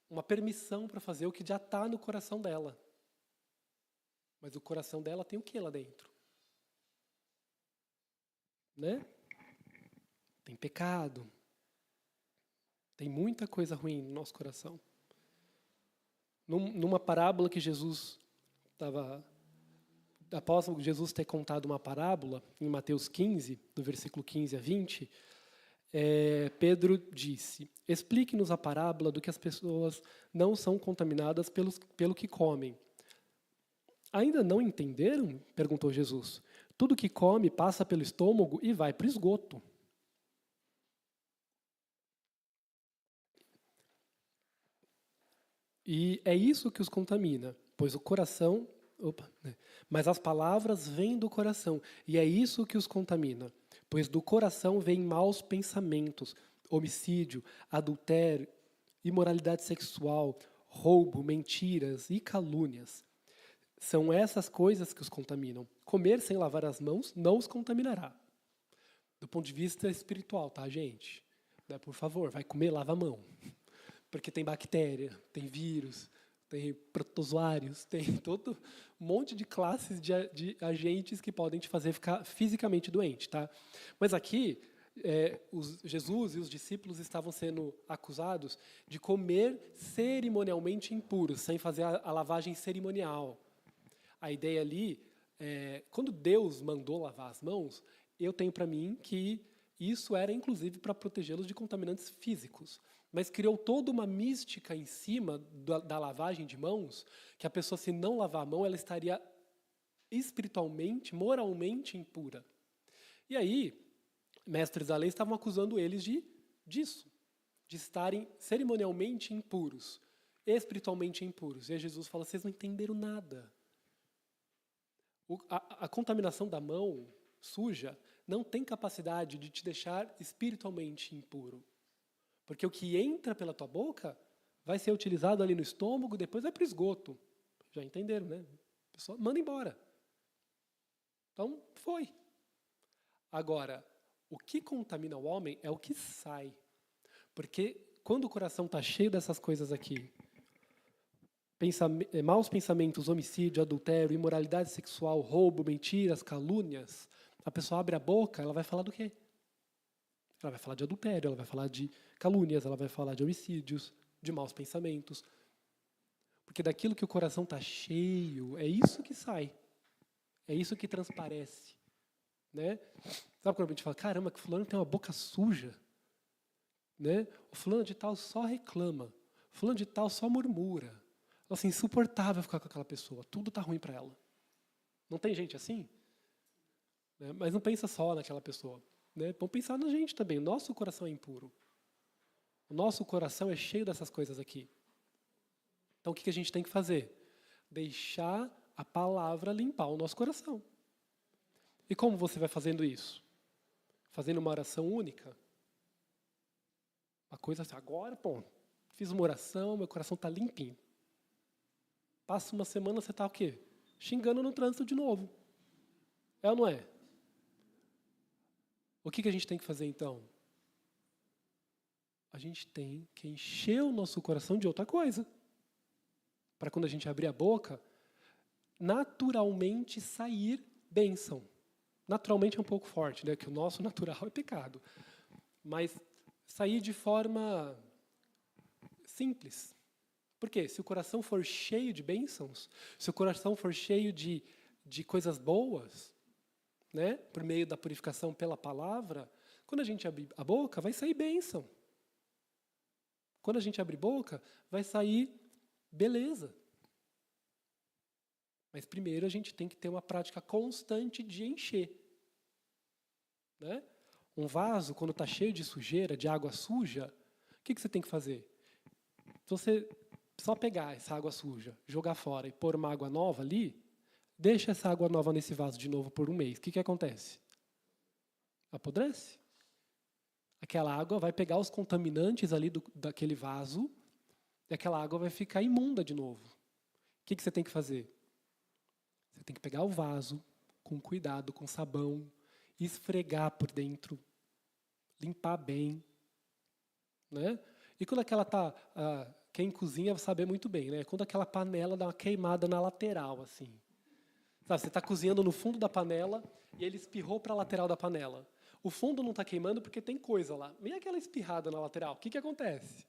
uma permissão para fazer o que já está no coração dela. Mas o coração dela tem o que lá dentro? Né? Tem pecado. Tem muita coisa ruim no nosso coração. Numa parábola que Jesus estava... Após Jesus ter contado uma parábola, em Mateus 15, do versículo 15 a 20, Pedro disse, explique-nos a parábola do que as pessoas não são contaminadas pelo que comem. Ainda não entenderam? Perguntou Jesus. Tudo que come passa pelo estômago e vai para o esgoto. E é isso que os contamina, pois o coração... Mas as palavras vêm do coração, e é isso que os contamina, pois do coração vêm maus pensamentos, homicídio, adultério, imoralidade sexual, roubo, mentiras e calúnias. São essas coisas que os contaminam. Comer sem lavar as mãos não os contaminará. Do ponto de vista espiritual, tá, gente? Por favor, vai comer, lava a mão. Porque tem bactéria, tem vírus, tem protozoários, tem todo um monte de classes de agentes que podem te fazer ficar fisicamente doente. Tá? Mas aqui, Jesus e os discípulos estavam sendo acusados de comer cerimonialmente impuros, sem fazer a lavagem cerimonial. A ideia ali, quando Deus mandou lavar as mãos, eu tenho para mim que isso era inclusive para protegê-los de contaminantes físicos. Mas criou toda uma mística em cima da lavagem de mãos, que a pessoa, se não lavar a mão, ela estaria espiritualmente, moralmente impura. E aí, mestres da lei estavam acusando eles disso, de estarem cerimonialmente impuros, espiritualmente impuros. E aí Jesus fala, vocês não entenderam nada. A contaminação da mão suja não tem capacidade de te deixar espiritualmente impuro. Porque o que entra pela tua boca vai ser utilizado ali no estômago, depois vai para o esgoto. Já entenderam, né? A pessoa manda embora. Então, foi. Agora, o que contamina o homem é o que sai. Porque quando o coração está cheio dessas coisas aqui, maus pensamentos, homicídio, adultério, imoralidade sexual, roubo, mentiras, calúnias, a pessoa abre a boca, ela vai falar do quê? Ela vai falar de adultério, ela vai falar de calúnias, ela vai falar de homicídios, de maus pensamentos. Porque daquilo que o coração está cheio, é isso que sai. É isso que transparece. Né? Sabe quando a gente fala, caramba, que fulano tem uma boca suja? Né? O fulano de tal só reclama. O fulano de tal só murmura. Assim, insuportável ficar com aquela pessoa. Tudo está ruim para ela. Não tem gente assim? Né? Mas não pensa só naquela pessoa. Né? Vamos pensar na gente também. O nosso coração é impuro. O nosso coração é cheio dessas coisas aqui. Então, o que a gente tem que fazer? Deixar a palavra limpar o nosso coração. E como você vai fazendo isso? Fazendo uma oração única? A coisa assim, agora, pô, fiz uma oração, meu coração está limpinho. Passa uma semana, você está o quê? Xingando no trânsito de novo. É ou não é? O que a gente tem que fazer, então? A gente tem que encher o nosso coração de outra coisa. Para quando a gente abrir a boca, naturalmente sair bênção. Naturalmente é um pouco forte, né? Que o nosso natural é pecado. Mas sair de forma simples. Por quê? Se o coração for cheio de bênçãos, se o coração for cheio de coisas boas, né? Por meio da purificação pela palavra, quando a gente abrir a boca, vai sair bênção. Quando a gente abrir boca, vai sair beleza. Mas primeiro a gente tem que ter uma prática constante de encher. Né? Um vaso, quando está cheio de sujeira, de água suja, o que você tem que fazer? Se você só pegar essa água suja, jogar fora e pôr uma água nova ali, deixa essa água nova nesse vaso de novo por um mês. O que acontece? Apodrece. Aquela água vai pegar os contaminantes ali daquele vaso e aquela água vai ficar imunda de novo. O que você tem que fazer? Você tem que pegar o vaso com cuidado, com sabão, esfregar por dentro, limpar bem. Né? E quando aquela tá, quem cozinha sabe muito bem, né? Quando aquela panela dá uma queimada na lateral, assim. Sabe, você está cozinhando no fundo da panela e ele espirrou para a lateral da panela. O fundo não está queimando porque tem coisa lá. E aquela espirrada na lateral, o que acontece?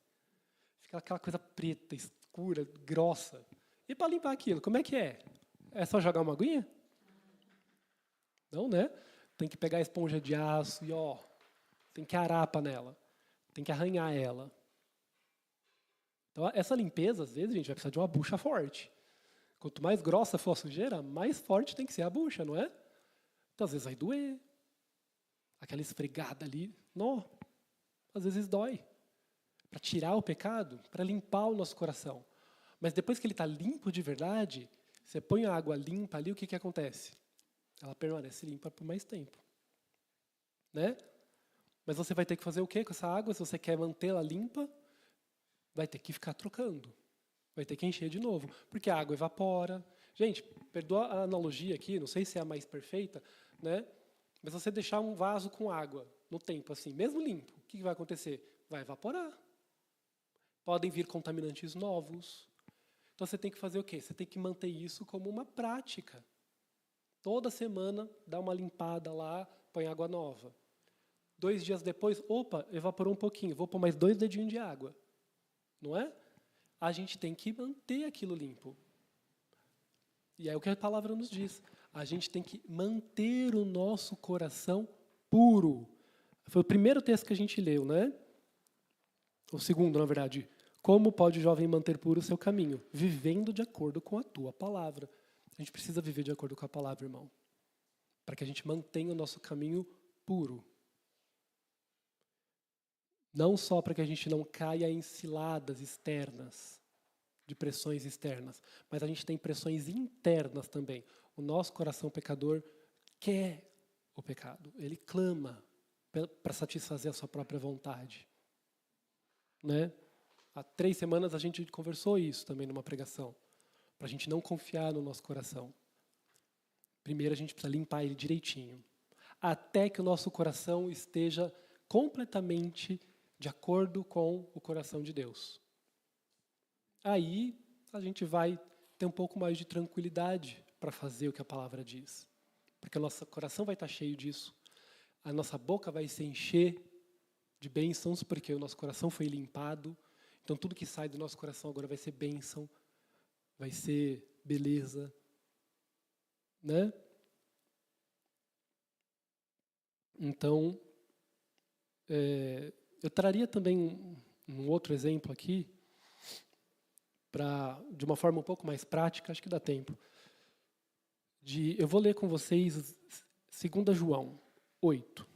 Fica aquela coisa preta, escura, grossa. E para limpar aquilo, como é que é? É só jogar uma aguinha? Não, né? Tem que pegar a esponja de aço e, tem que arar a panela. Tem que arranhar ela. Então, essa limpeza, às vezes, a gente vai precisar de uma bucha forte. Quanto mais grossa for a sujeira, mais forte tem que ser a bucha, não é? Então, às vezes, vai doer. Aquela esfregada ali, não. Às vezes dói. Para tirar o pecado, para limpar o nosso coração. Mas depois que ele está limpo de verdade, você põe a água limpa ali, o que acontece? Ela permanece limpa por mais tempo. Né? Mas você vai ter que fazer o quê com essa água? Se você quer mantê-la limpa, vai ter que ficar trocando. Vai ter que encher de novo. Porque a água evapora. Gente, perdoa a analogia aqui, não sei se é a mais perfeita, né? Mas você deixar um vaso com água no tempo, assim, mesmo limpo, o que vai acontecer? Vai evaporar. Podem vir contaminantes novos. Então você tem que fazer o quê? Você tem que manter isso como uma prática. Toda semana, dá uma limpada lá, põe água nova. 2 dias depois, opa, evaporou um pouquinho, vou pôr mais 2 dedinhos de água. Não é? A gente tem que manter aquilo limpo. E é o que a palavra nos diz. A gente tem que manter o nosso coração puro. Foi o primeiro texto que a gente leu, né? O segundo, na verdade. Como pode o jovem manter puro o seu caminho? Vivendo de acordo com a tua palavra. A gente precisa viver de acordo com a palavra, irmão. Para que a gente mantenha o nosso caminho puro. Não só para que a gente não caia em ciladas externas, de pressões externas, mas a gente tem pressões internas também. O nosso coração pecador quer o pecado. Ele clama para satisfazer a sua própria vontade. Né? Há 3 semanas a gente conversou isso também numa pregação. Para a gente não confiar no nosso coração. Primeiro a gente precisa limpar ele direitinho. Até que o nosso coração esteja completamente de acordo com o coração de Deus. Aí a gente vai ter um pouco mais de tranquilidade para fazer o que a palavra diz. Porque o nosso coração vai estar cheio disso. A nossa boca vai se encher de bênçãos, porque o nosso coração foi limpado. Então tudo que sai do nosso coração agora vai ser bênção, vai ser beleza. Né? Então, eu traria também um outro exemplo aqui, de uma forma um pouco mais prática, acho que dá tempo. Eu vou ler com vocês 2 João 8.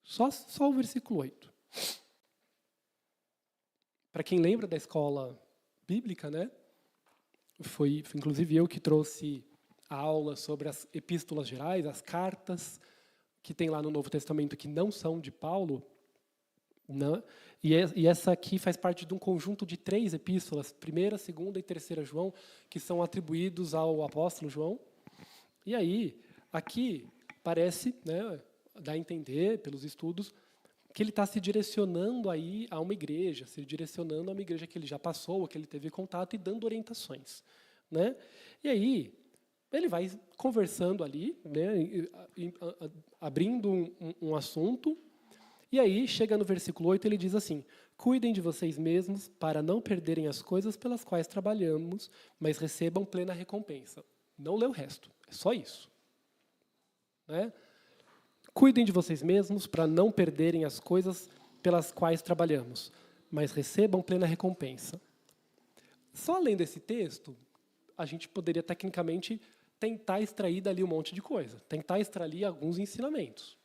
Só o versículo 8. Para quem lembra da escola bíblica, né? Foi inclusive eu que trouxe a aula sobre as epístolas gerais, as cartas que tem lá no Novo Testamento que não são de Paulo. Né? E essa aqui faz parte de um conjunto de 3 epístolas, 1ª, 2ª e 3ª João, que são atribuídos ao apóstolo João. E aí, aqui parece, né, dá a entender, pelos estudos, que ele está se direcionando aí a uma igreja, se direcionando a uma igreja que ele já passou, que ele teve contato e dando orientações. Né? E aí, ele vai conversando ali, né, abrindo um assunto. E aí, chega no versículo 8, ele diz assim: cuidem de vocês mesmos para não perderem as coisas pelas quais trabalhamos, mas recebam plena recompensa. Não lê o resto, é só isso. Né? Cuidem de vocês mesmos para não perderem as coisas pelas quais trabalhamos, mas recebam plena recompensa. Só lendo esse texto, a gente poderia tecnicamente tentar extrair dali um monte de coisa, tentar extrair alguns ensinamentos.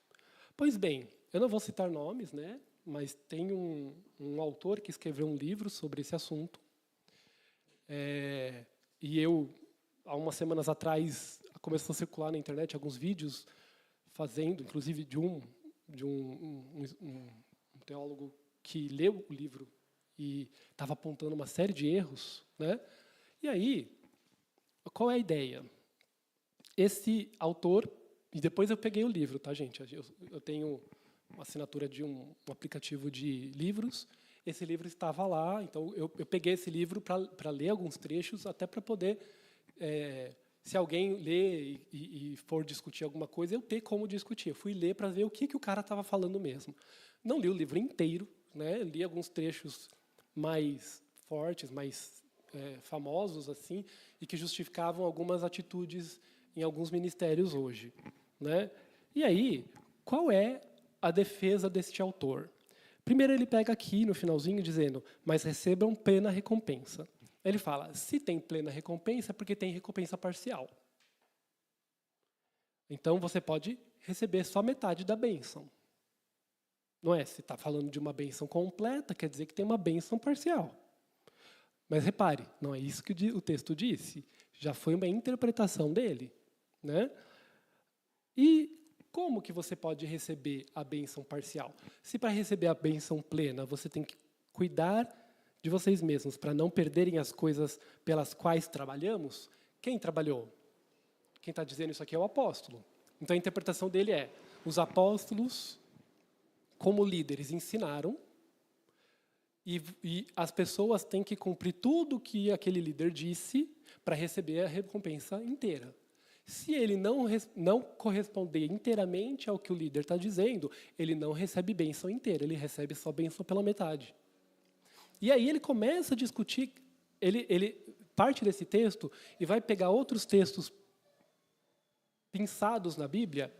Pois bem, eu não vou citar nomes, né, mas tem um autor que escreveu um livro sobre esse assunto. E eu, há umas semanas atrás, começou a circular na internet alguns vídeos fazendo, inclusive de um teólogo que leu o livro e estava apontando uma série de erros. Né? E aí, qual é a ideia? Esse autor, e depois eu peguei o livro, tá, gente? Eu tenho uma assinatura de um aplicativo de livros. Esse livro estava lá, então eu peguei esse livro para ler alguns trechos, até para poder, se alguém ler e for discutir alguma coisa, eu ter como discutir. Eu fui ler para ver o que o cara estava falando mesmo. Não li o livro inteiro, né? Li alguns trechos mais fortes, mais famosos, assim, e que justificavam algumas atitudes em alguns ministérios hoje. Né? E aí, qual é a defesa deste autor? Primeiro ele pega aqui no finalzinho dizendo, mas recebam plena recompensa. Ele fala, se tem plena recompensa é porque tem recompensa parcial. Então você pode receber só metade da bênção. Não é? Se está falando de uma bênção completa, quer dizer que tem uma bênção parcial. Mas repare, não é isso que o texto disse. Já foi uma interpretação dele. Né? E como que você pode receber a bênção parcial? Se para receber a bênção plena você tem que cuidar de vocês mesmos para não perderem as coisas pelas quais trabalhamos, quem trabalhou? Quem está dizendo isso aqui é o apóstolo. Então a interpretação dele é, os apóstolos, como líderes, ensinaram e as pessoas têm que cumprir tudo o que aquele líder disse para receber a recompensa inteira. Se ele não corresponder inteiramente ao que o líder está dizendo, ele não recebe bênção inteira, ele recebe só bênção pela metade. E aí ele começa a discutir, ele parte desse texto e vai pegar outros textos pensados na Bíblia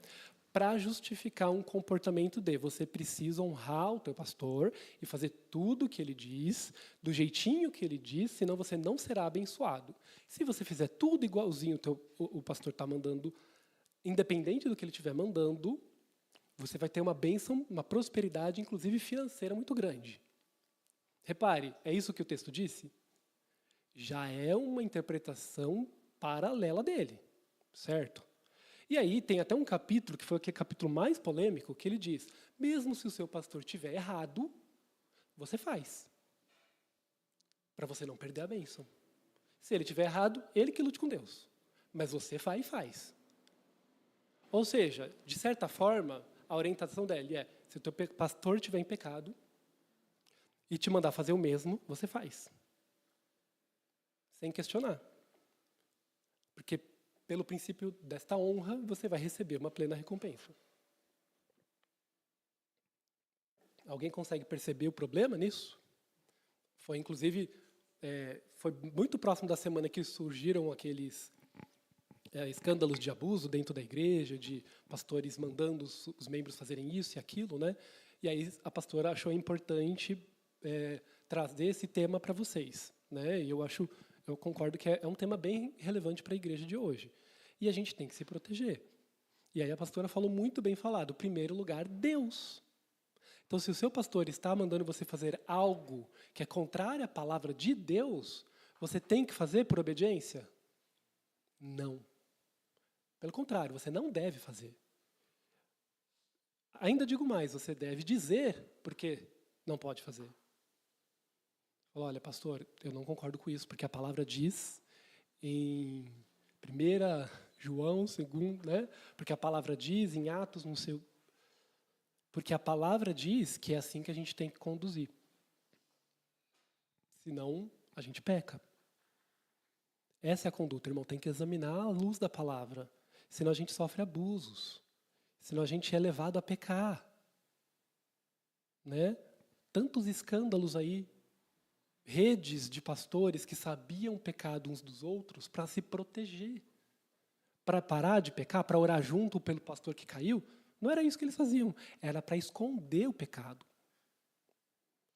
para justificar um comportamento de você precisa honrar o teu pastor e fazer tudo o que ele diz, do jeitinho que ele diz, senão você não será abençoado. Se você fizer tudo igualzinho o pastor está mandando, independente do que ele estiver mandando, você vai ter uma bênção, uma prosperidade, inclusive financeira, muito grande. Repare, é isso que o texto disse? Já é uma interpretação paralela dele, certo? E aí tem até um capítulo, que foi o capítulo mais polêmico, que ele diz, mesmo se o seu pastor estiver errado, você faz. Para você não perder a bênção. Se ele estiver errado, ele que lute com Deus. Mas você vai e faz. Ou seja, de certa forma, a orientação dele é, se o teu pastor estiver em pecado e te mandar fazer o mesmo, você faz. Sem questionar. Porque pelo princípio desta honra, você vai receber uma plena recompensa. Alguém consegue perceber o problema nisso? Foi, inclusive, foi muito próximo da semana que surgiram aqueles escândalos de abuso dentro da igreja, de pastores mandando os membros fazerem isso e aquilo, né? E aí a pastora achou importante trazer esse tema para vocês, né? E eu concordo que é um tema bem relevante para a igreja de hoje. E a gente tem que se proteger. E aí a pastora falou muito bem falado. Em primeiro lugar, Deus. Então, se o seu pastor está mandando você fazer algo que é contrário à palavra de Deus, você tem que fazer por obediência? Não. Pelo contrário, você não deve fazer. Ainda digo mais, você deve dizer, porque Não pode fazer. Falou, olha, pastor, eu não concordo com isso, porque a palavra diz em 1 João, 2, né? Porque a palavra diz em Atos, não sei. Porque a palavra diz que é assim que a gente tem que conduzir. Senão, a gente peca. Essa é a conduta, irmão. Tem que examinar a luz da palavra. Senão a gente sofre abusos. Senão a gente é levado a pecar. Né? Tantos escândalos aí. Redes de pastores que sabiam o pecado uns dos outros para se proteger. Para parar de pecar, para orar junto pelo pastor que caiu. Não era isso que eles faziam. Era para esconder o pecado.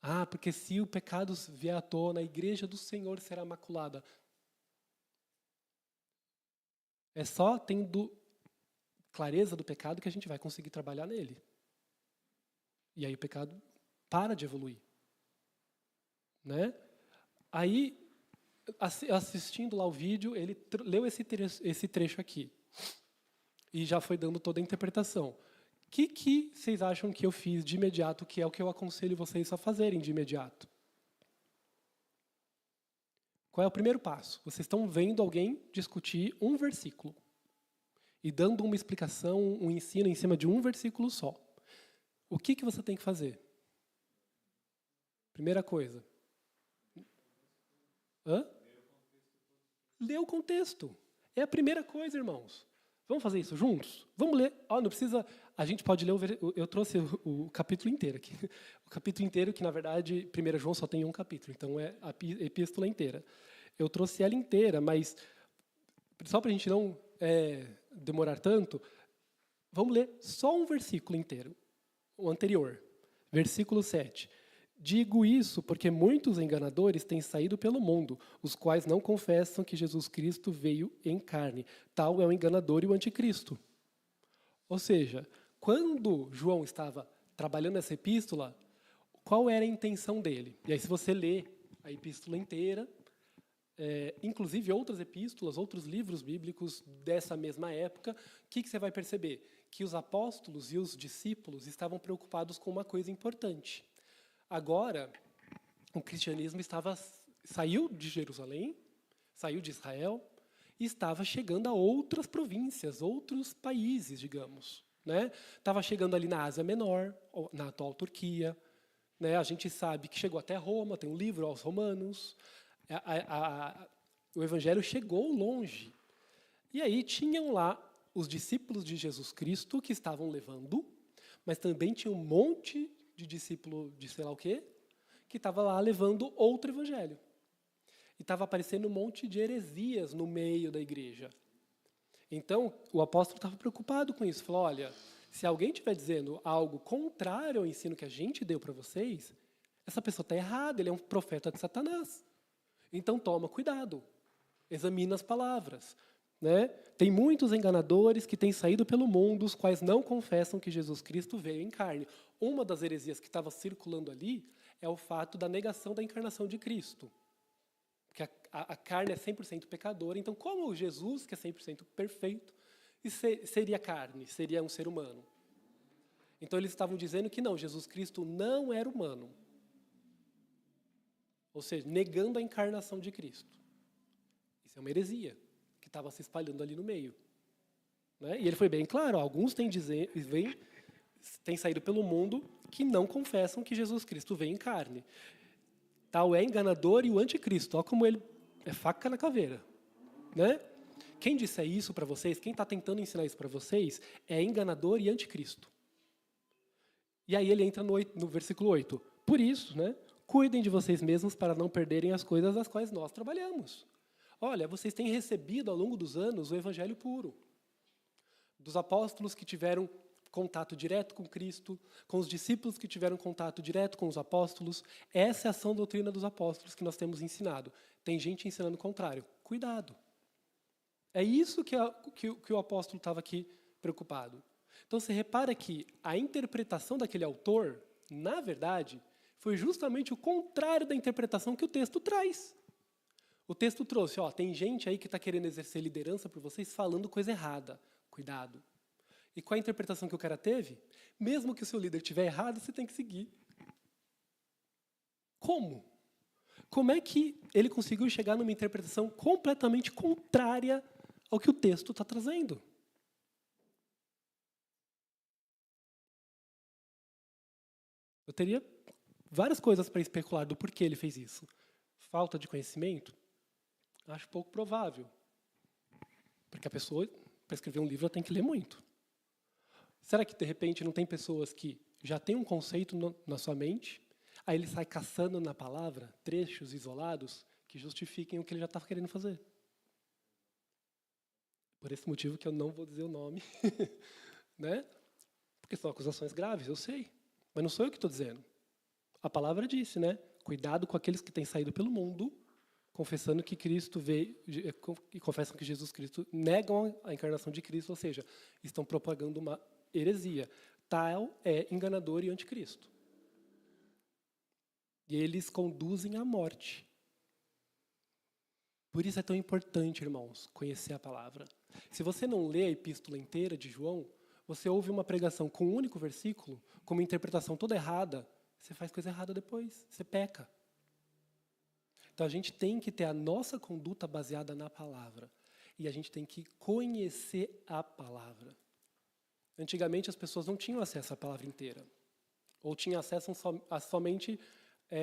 Ah, porque se o pecado vier à tona, a igreja do Senhor será maculada. É só tendo clareza do pecado que a gente vai conseguir trabalhar nele. E aí o pecado para de evoluir. Né? Aí, assistindo lá o vídeo, ele leu esse trecho aqui. E já foi dando toda a interpretação. O que vocês acham que eu fiz de imediato, que é o que eu aconselho vocês a fazerem de imediato? Qual é o primeiro passo? Vocês estão vendo alguém discutir um versículo e dando uma explicação, um ensino em cima de um versículo só. O que você tem que fazer? Primeira coisa. Ler o contexto. É a primeira coisa, irmãos. Vamos fazer isso juntos? Vamos ler. Não precisa. A gente pode ler eu trouxe o capítulo inteiro aqui. O capítulo inteiro, que na verdade 1 João só tem um capítulo, então é a epístola inteira. Eu trouxe ela inteira, mas só para a gente não demorar tanto, vamos ler só um versículo inteiro, o anterior, versículo 7. Digo isso porque muitos enganadores têm saído pelo mundo, os quais não confessam que Jesus Cristo veio em carne. Tal é o enganador e o anticristo. Ou seja, quando João estava trabalhando essa epístola, qual era a intenção dele? E aí, se você lê a epístola inteira, inclusive outras epístolas, outros livros bíblicos dessa mesma época, o que você vai perceber? Que os apóstolos e os discípulos estavam preocupados com uma coisa importante. Agora, o cristianismo saiu de Jerusalém, saiu de Israel, e estava chegando a outras províncias, outros países, digamos. Né? Estava chegando ali na Ásia Menor, na atual Turquia. Né? A gente sabe que chegou até Roma, tem um livro aos Romanos. O evangelho chegou longe. E aí tinham lá os discípulos de Jesus Cristo que estavam levando, mas também tinha um monte de discípulo de sei lá o quê, que estava lá levando outro evangelho. E estava aparecendo um monte de heresias no meio da igreja. Então, o apóstolo estava preocupado com isso. Falou, olha, se alguém estiver dizendo algo contrário ao ensino que a gente deu para vocês, essa pessoa está errada, ele é um profeta de Satanás. Então, toma cuidado. Examina as palavras. Né? Tem muitos enganadores que têm saído pelo mundo, os quais não confessam que Jesus Cristo veio em carne. Uma das heresias que estava circulando ali é o fato da negação da encarnação de Cristo. Porque a carne é 100% pecadora, então como Jesus, que é 100% perfeito, seria carne, seria um ser humano? Então eles estavam dizendo que não, Jesus Cristo não era humano. Ou seja, negando a encarnação de Cristo. Isso é uma heresia que estava se espalhando ali no meio. Né? E ele foi bem claro, alguns têm saído pelo mundo que não confessam que Jesus Cristo veio em carne. Tal é enganador e o anticristo. Olha como ele é faca na caveira. Né? Quem disser isso para vocês, quem está tentando ensinar isso para vocês, é enganador e anticristo. E aí ele entra no versículo 8. Por isso, né, cuidem de vocês mesmos para não perderem as coisas das quais nós trabalhamos. Olha, vocês têm recebido ao longo dos anos o evangelho puro. Dos apóstolos que tiveram contato direto com Cristo, com os discípulos que tiveram contato direto com os apóstolos. Essa é a sã doutrina dos apóstolos que nós temos ensinado. Tem gente ensinando o contrário. Cuidado. É isso que o apóstolo estava aqui preocupado. Então, você repara que a interpretação daquele autor, na verdade, foi justamente o contrário da interpretação que o texto traz. O texto trouxe, tem gente aí que está querendo exercer liderança por vocês falando coisa errada. Cuidado. E qual a interpretação que o cara teve? Mesmo que o seu líder estiver errado, você tem que seguir. Como? Como é que ele conseguiu chegar numa interpretação completamente contrária ao que o texto está trazendo? Eu teria várias coisas para especular do porquê ele fez isso. Falta de conhecimento? Acho pouco provável. Porque a pessoa, para escrever um livro, ela tem que ler muito. Será que, de repente, não tem pessoas que já têm um conceito na sua mente, aí ele sai caçando na palavra trechos isolados que justifiquem o que ele já está querendo fazer? Por esse motivo que eu não vou dizer o nome, né? Porque são acusações graves, eu sei. Mas não sou eu que estou dizendo. A palavra disse, né? Cuidado com aqueles que têm saído pelo mundo, confessando que Cristo veio, e confessam que Jesus Cristo, negam a encarnação de Cristo, ou seja, estão propagando uma heresia. Tal é enganador e anticristo. E eles conduzem à morte. Por isso é tão importante, irmãos, conhecer a palavra. Se você não lê a epístola inteira de João, você ouve uma pregação com um único versículo, com uma interpretação toda errada, você faz coisa errada depois, você peca. Então a gente tem que ter a nossa conduta baseada na palavra. E a gente tem que conhecer a palavra. Antigamente as pessoas não tinham acesso à palavra inteira. Ou tinham acesso somente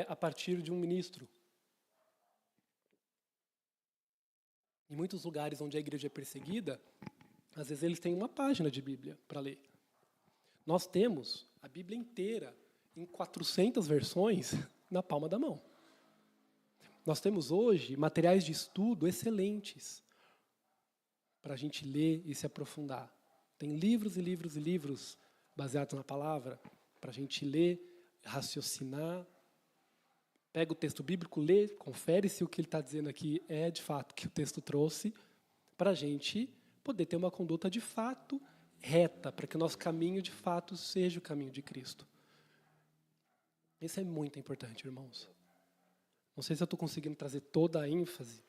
a partir de um ministro. Em muitos lugares onde a igreja é perseguida, às vezes eles têm uma página de Bíblia para ler. Nós temos a Bíblia inteira, em 400 versões, na palma da mão. Nós temos hoje materiais de estudo excelentes para a gente ler e se aprofundar. Tem livros e livros e livros baseados na palavra para a gente ler, raciocinar. Pega o texto bíblico, lê, confere se o que ele está dizendo aqui é de fato o que o texto trouxe, para a gente poder ter uma conduta de fato reta, para que o nosso caminho de fato seja o caminho de Cristo. Isso é muito importante, irmãos. Não sei se eu estou conseguindo trazer toda a ênfase,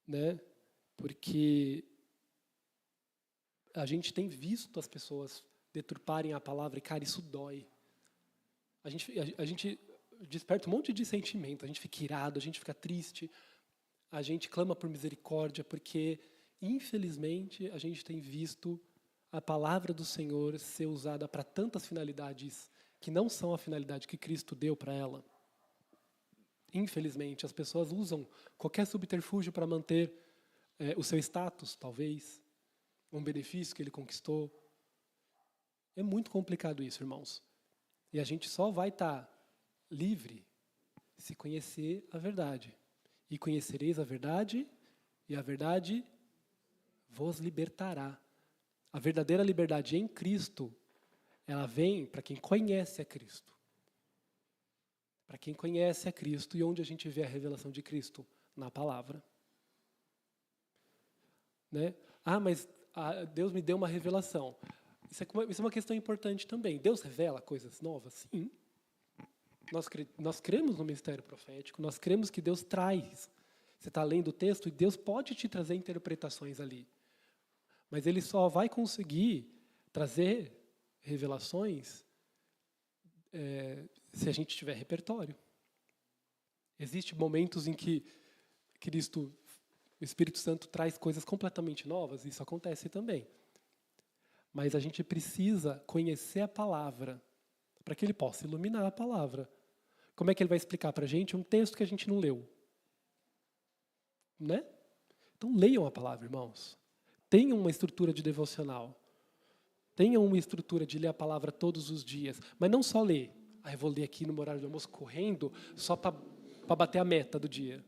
né? Porque a gente tem visto as pessoas deturparem a palavra e, cara, isso dói. A gente desperta um monte de sentimento, a gente fica irado, a gente fica triste, a gente clama por misericórdia, porque, infelizmente, a gente tem visto a palavra do Senhor ser usada para tantas finalidades que não são a finalidade que Cristo deu para ela. Infelizmente, as pessoas usam qualquer subterfúgio para manter o seu status, talvez, um benefício que ele conquistou. É muito complicado isso, irmãos. E a gente só vai estar livre se conhecer a verdade. E conhecereis a verdade, e a verdade vos libertará. A verdadeira liberdade em Cristo, ela vem para quem conhece a Cristo. Para quem conhece a Cristo, e onde a gente vê a revelação de Cristo? Na palavra. Né? Mas Deus me deu uma revelação. Isso é uma questão importante também. Deus revela coisas novas? Sim. Nós cremos no ministério profético, nós cremos que Deus traz. Você está lendo o texto e Deus pode te trazer interpretações ali. Mas Ele só vai conseguir trazer revelações se a gente tiver repertório. Existem momentos em que o Espírito Santo traz coisas completamente novas, isso acontece também. Mas a gente precisa conhecer a palavra para que ele possa iluminar a palavra. Como é que ele vai explicar para a gente um texto que a gente não leu? Né? Então leiam a palavra, irmãos. Tenham uma estrutura de devocional. Tenham uma estrutura de ler a palavra todos os dias. Mas não só ler. Eu vou ler aqui no horário do almoço correndo só para bater a meta do dia.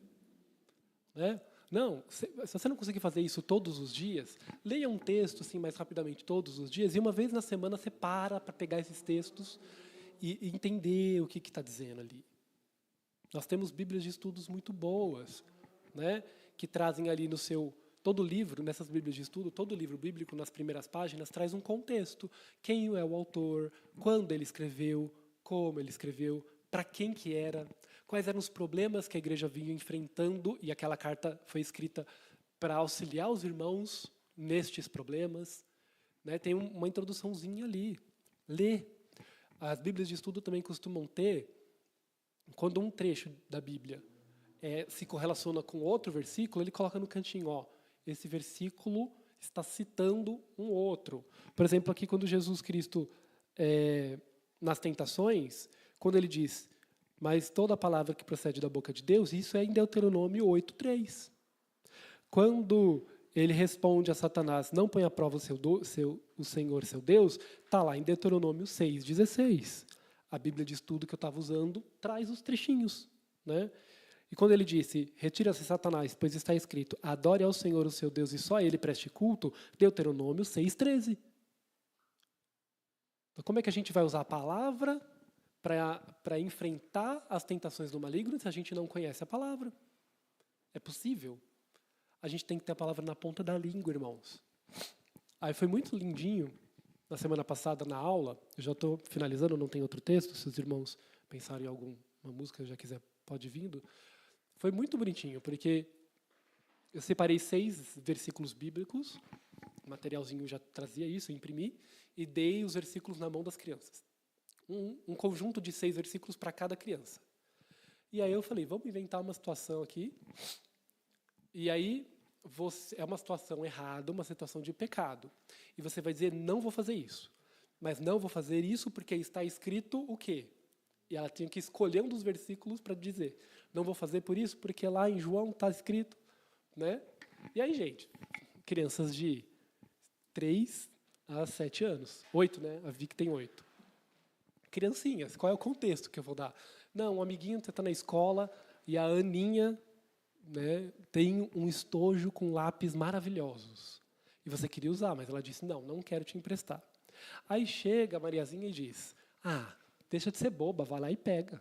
Né? Não, se você não conseguir fazer isso todos os dias, leia um texto assim mais rapidamente todos os dias e uma vez na semana você para pegar esses textos e entender o que está dizendo ali. Nós temos bíblias de estudos muito boas, né, que trazem ali no seu... Todo livro, nessas bíblias de estudo, todo livro bíblico, nas primeiras páginas, traz um contexto. Quem é o autor, quando ele escreveu, como ele escreveu, para quem que era, quais eram os problemas que a igreja vinha enfrentando, e aquela carta foi escrita para auxiliar os irmãos nestes problemas. Né? Tem uma introduçãozinha ali. Lê. As bíblias de estudo também costumam ter quando um trecho da Bíblia se correlaciona com outro versículo, ele coloca no cantinho, ó, esse versículo está citando um outro. Por exemplo, aqui quando Jesus Cristo, nas tentações, quando ele diz, mas toda palavra que procede da boca de Deus, isso é em Deuteronômio 8:3. Quando ele responde a Satanás, não põe à prova o Senhor, seu Deus, está lá em Deuteronômio 6:16. A Bíblia diz tudo que eu estava usando, traz os trechinhos, né? E quando ele disse, retira-se Satanás, pois está escrito, adore ao Senhor o seu Deus e só a ele preste culto, Deuteronômio 6:13. Então, como é que a gente vai usar a palavra para enfrentar as tentações do maligno se a gente não conhece a palavra? É possível? A gente tem que ter a palavra na ponta da língua, irmãos. Aí foi muito lindinho, na semana passada, na aula, eu já estou finalizando, não tem outro texto, se os irmãos pensarem em alguma música, já quiser, pode ir vindo. Foi muito bonitinho, porque eu separei 6 versículos bíblicos, o materialzinho já trazia isso, eu imprimi, e dei os versículos na mão das crianças. Um conjunto de 6 versículos para cada criança. E aí eu falei, vamos inventar uma situação aqui, e aí é uma situação errada, uma situação de pecado. E você vai dizer, não vou fazer isso. Mas não vou fazer isso porque está escrito o quê? E ela tinha que escolher um dos versículos para dizer, não vou fazer por isso porque lá em João está escrito, né? E aí, gente, crianças de 3 a 7 anos, 8, né? A Vic tem 8. Criancinhas, qual é o contexto que eu vou dar? Não, um amiguinho está na escola e a Aninha, né, tem um estojo com lápis maravilhosos. E você queria usar, mas ela disse, não quero te emprestar. Aí chega a Mariazinha e diz, deixa de ser boba, vai lá e pega.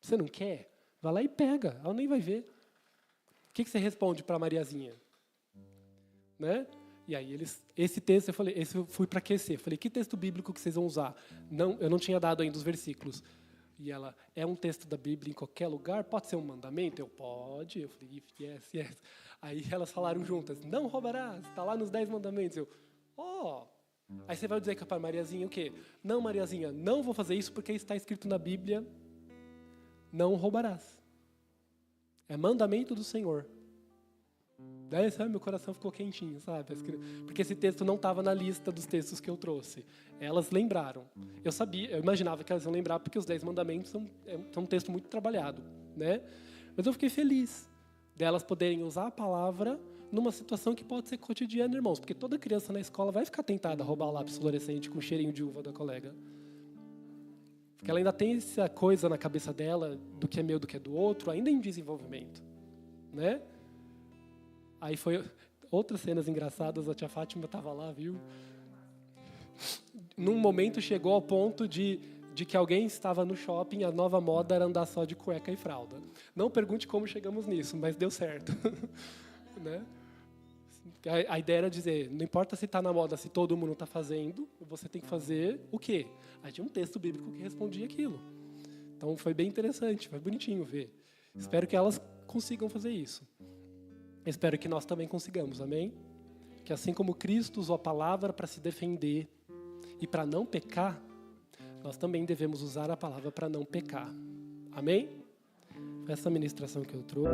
Você não quer? Vai lá e pega, ela nem vai ver. O que você responde para a Mariazinha? Né? E aí esse texto, eu fui para aquecer. Falei, que texto bíblico que vocês vão usar? Não, eu não tinha dado ainda os versículos. E ela, é um texto da Bíblia em qualquer lugar? Pode ser um mandamento? Eu, pode. Eu falei, yes. Aí elas falaram juntas, não roubarás, está lá nos 10 mandamentos. Eu, Aí você vai dizer para a Mariazinha o quê? Não, Mariazinha, não vou fazer isso porque está escrito na Bíblia, não roubarás. É mandamento do Senhor. Daí, sabe, meu coração ficou quentinho, sabe? Porque esse texto não estava na lista dos textos que eu trouxe. Elas lembraram. Eu imaginava que elas iam lembrar, porque os 10 mandamentos são um texto muito trabalhado, né? Mas eu fiquei feliz delas poderem usar a palavra numa situação que pode ser cotidiana, irmãos, porque toda criança na escola vai ficar tentada a roubar o lápis fluorescente com cheirinho de uva da colega. Porque ela ainda tem essa coisa na cabeça dela, do que é meu, do que é do outro, ainda em desenvolvimento, né? Aí foi outras cenas engraçadas, a tia Fátima estava lá, viu? Num momento chegou ao ponto de que alguém estava no shopping, a nova moda era andar só de cueca e fralda. Não pergunte como chegamos nisso, mas deu certo. Né? A ideia era dizer, não importa se está na moda, se todo mundo está fazendo, você tem que fazer o quê? Aí tinha um texto bíblico que respondia aquilo. Então foi bem interessante, foi bonitinho ver. Espero que elas consigam fazer isso. Espero que nós também consigamos, amém? Que assim como Cristo usou a palavra para se defender e para não pecar, nós também devemos usar a palavra para não pecar. Amém? Essa ministração que eu trouxe.